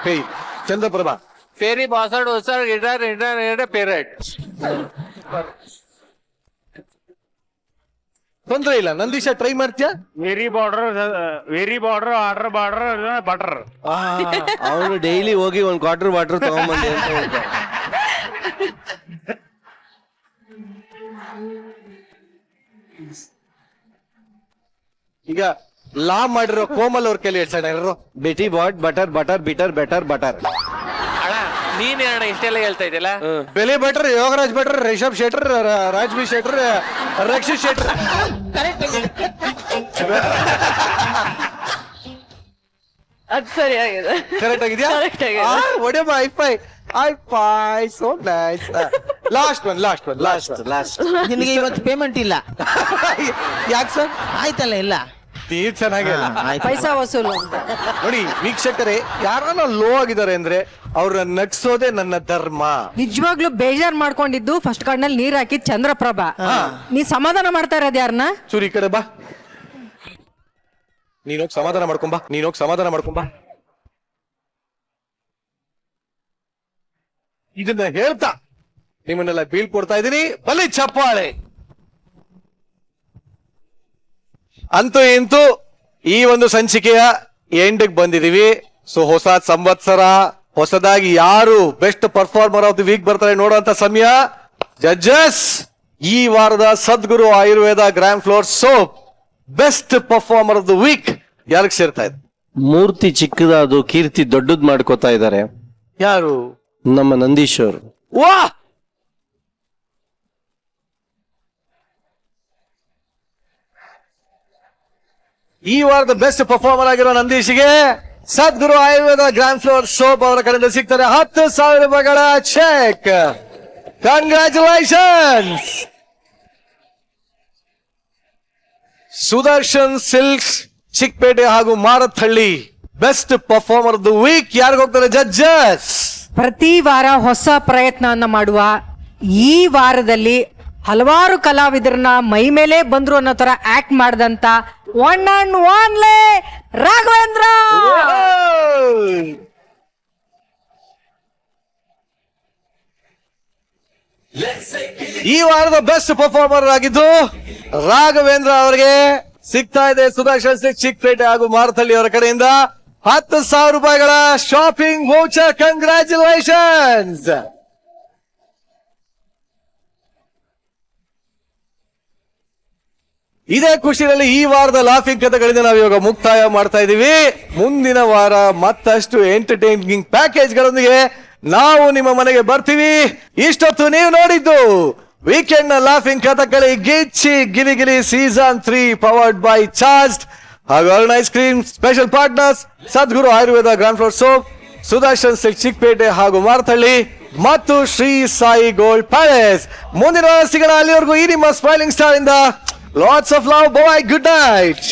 ಹೇ ಚಂದ್ರಪ್ರಭಾ. ಫೇರಿ ಬಾಸಡ್ ಹೊಸಡ್ ಇಡ ಪೇರೆಟ್. ತೊಂದ್ರೆ ಇಲ್ಲ, ನಂದೀಶ ಟ್ರೈ ಮಾಡ್ತೀಯಾ? Very border order butter. ಅವನು ಡೈಲಿ ಹೋಗಿ ಒಂದ್ ಕ್ವಾರ್ಟರ್ ವಾಟರ್ ತಗೊಂಬಂದೆ ಅಂತ ಹೇಳ್ತಾರೆ. ಈಗ ಲಾ ಮಾಡಿರೋ ಕೋಮಲ್ ಅವ್ರ ಕೈಲಿ ಹೇಳ್ಸೋಣ. ಯಾರು? Betty bought butter butter bitter better butter. ಅಣ್ಣ ನೀನ್ ಅಣ್ಣ ಇಷ್ಟೆಲ್ಲ ಹೇಳ್ತಾ ಇದೆಯಲ್ಲ. ಬೆಲೆ ಭಟ್ರ್, ಯೋಗರಾಜ್ ಭಟ್ರ್, ರಿಷಬ್ ಶೆಟ್ಟರ್, ರಾಜ್ಬಿ ಶೆಟ್ಟರ್, ರಕ್ಷಿತ್ ಶೆಟ್ಟರ್. ಅದು ಸರಿಯಾಗಿದೆ. ಕರೆಕ್ಟ್ ಆಗಿದ್ಯಾ? Correct ಆಗಿದೆ. ಒಡೆಯಮ್ಮ ಐಫೈ ಸೋ ನೈಸ್. Last one. ನಿನಗೆ ಇವತ್ತು ಪೇಮೆಂಟ್ ಇಲ್ಲ. ಯಾಕೆ ಸರ್? ಆಯ್ತಲ್ಲ, ಇಲ್ಲ ನೀರ್ ಚೆನ್ನಾಗಿಲ್ಲ. ಪೈಸಾ ವಸೂಲು ಅಂತ. ನೋಡಿ ವೀಕ್ಷಕರೇ, ಯಾರನ್ನ ಲೋ ಆಗಿದ್ದಾರೆ ಅಂದ್ರೆ ಅವ್ರನ್ನ ನಗ್ಸೋದೇ ನನ್ನ ಧರ್ಮ. ನಿಜವಾಗ್ಲೂ ಬೇಜಾರ್ ಮಾಡ್ಕೊಂಡಿದ್ದು ಫಸ್ಟ್ ಕಣ್ಣಲ್ಲಿ ನೀರ್ ಹಾಕಿ ಚಂದ್ರಪ್ರಭಾ. ನೀ ಸಮಾಧಾನ ಮಾಡ್ತಾ ಇರೋದು ಯಾರನ್ನ? ಚೂರಿ ಈ ಕಡೆ ಬಾ. ನೀನೋಗಿ ಸಮಾಧಾನ ಮಾಡ್ಕೊಂಬಾ. ಇದನ್ನ ಹೇಳ್ತಾ ನಿಮ್ಮನ್ನೆಲ್ಲ ಬೀಳ್ಕೊಡ್ತಾ ಇದ್ದೀನಿ. ಬಲಿ ಚಪ್ಪಾಳೆ. ಅಂತೂ ಇಂತೂ ಈ ಒಂದು ಸಂಚಿಕೆಯ ಎಂಡ್ಗೆ ಬಂದಿದೀವಿ. ಸೊ ಹೊಸ ಸಂವತ್ಸರ, ಹೊಸದಾಗಿ ಯಾರು best performer of the week ಬರ್ತಾರೆ ನೋಡುವಂತ ಸಮಯ. ಜಡ್ಜಸ್, ಈ ವಾರದ Sadguru Ayurveda gram floor soap best performer of the week ಯಾರಿಗೆ ಸೇರ್ತಾ ಇದೆ? ಮೂರ್ತಿ ಚಿಕ್ಕದಾದು, ಕೀರ್ತಿ ದೊಡ್ಡದ್ ಮಾಡ್ಕೋತಾ ಇದ್ದಾರೆ. ಯಾರು? ನಮ್ಮ ನಂದೀಶ್ ಅವರು. ವಾ, ಈ ವಾರದ ಬೆಸ್ಟ್ ಪರ್ಫಾರ್ಮರ್ ಆಗಿರೋ ನಂದೀಶ್ಗೆ Sadguru Ayurveda grand floor soap ಅವರ ಕಡೆಯಿಂದ ಸಿಗ್ತಾರೆ 10,000 ರೂಪಾಯಿಗಳ cheque. Congratulations. Sudarshan silks Chickpet ಹಾಗೂ Marathahalli best performer of the week ಯಾರಿಗೆ ಹೋಗ್ತಾರೆ ಜಡ್ಜಸ್? ಪ್ರತಿ ವಾರ ಹೊಸ ಪ್ರಯತ್ನವನ್ನ ಮಾಡುವ ಈ ವಾರದಲ್ಲಿ ಹಲವಾರು ಕಲಾವಿದರನ್ನ ಮೈ ಮೇಲೆ ಬಂದ್ರು ಅನ್ನೋ ತರ ಆಕ್ಟ್ ಮಾಡಿದಂತ ಒನ್ ಅಂಡ್ ಒನ್ಲೆ ರಾಘವೇಂದ್ರ. ಈ ವಾರದ ಬೆಸ್ಟ್ ಪರ್ಫಾರ್ಮರ್ ಆಗಿದ್ದು ರಾಘವೇಂದ್ರ ಅವರಿಗೆ ಸಿಗ್ತಾ ಇದೆ ಸುದರ್ಶನ್ ಸಿಂಗ್ ಚಿಕ್ಕಪೇಟೆ ಹಾಗೂ ಮಾರತಳ್ಳಿ ಅವರ ಕಡೆಯಿಂದ 10,000 ರೂಪಾಯಿಗಳ ಶಾಪಿಂಗ್ ವೌಚರ್. ಕಂಗ್ರ್ಯಾಚುಲೇಷನ್ಸ್. ಇದೇ ಖುಷಿಯಲ್ಲಿ ಈ ವಾರದ ಲಾಫಿಂಗ್ ಕಥೆಗಳಿಂದ ನಾವು ಇವಾಗ ಮುಕ್ತಾಯ ಮಾಡ್ತಾ ಇದೀವಿ. ಮುಂದಿನ ವಾರ ಮತ್ತಷ್ಟು ಎಂಟರ್ಟೈನಿಂಗ್ ಪ್ಯಾಕೇಜ್ಗಳೊಂದಿಗೆ ನಾವು ನಿಮ್ಮ ಮನೆಗೆ ಬರ್ತೀವಿ. ಇಷ್ಟೊತ್ತು ನೀವು ನೋಡಿದ್ದು ವೀಕೆಂಡ್ ನ laughing Kathakali Gicchi Giligili season 3 powered by charged ಹಾಗೂ Arun ice cream. Special partners Sadguru Ayurveda grand floor soap, Sudarshan silk Chickpet ಹಾಗೂ ಮಾರತಳ್ಳಿ ಮತ್ತು ಶ್ರೀ ಸಾಯಿ ಗೋಲ್ಡ್ ಪ್ಯಾಲೇಸ್. ಮುಂದಿನ ವಾರ ಸಿಗೋಣ. ಅಲ್ಲಿವರೆಗೂ ಈ ನಿಮ್ಮ ಸ್ಮೈಲಿಂಗ್ ಸ್ಟಾರ್ ಇಂದ lots of love. Bye. Good night.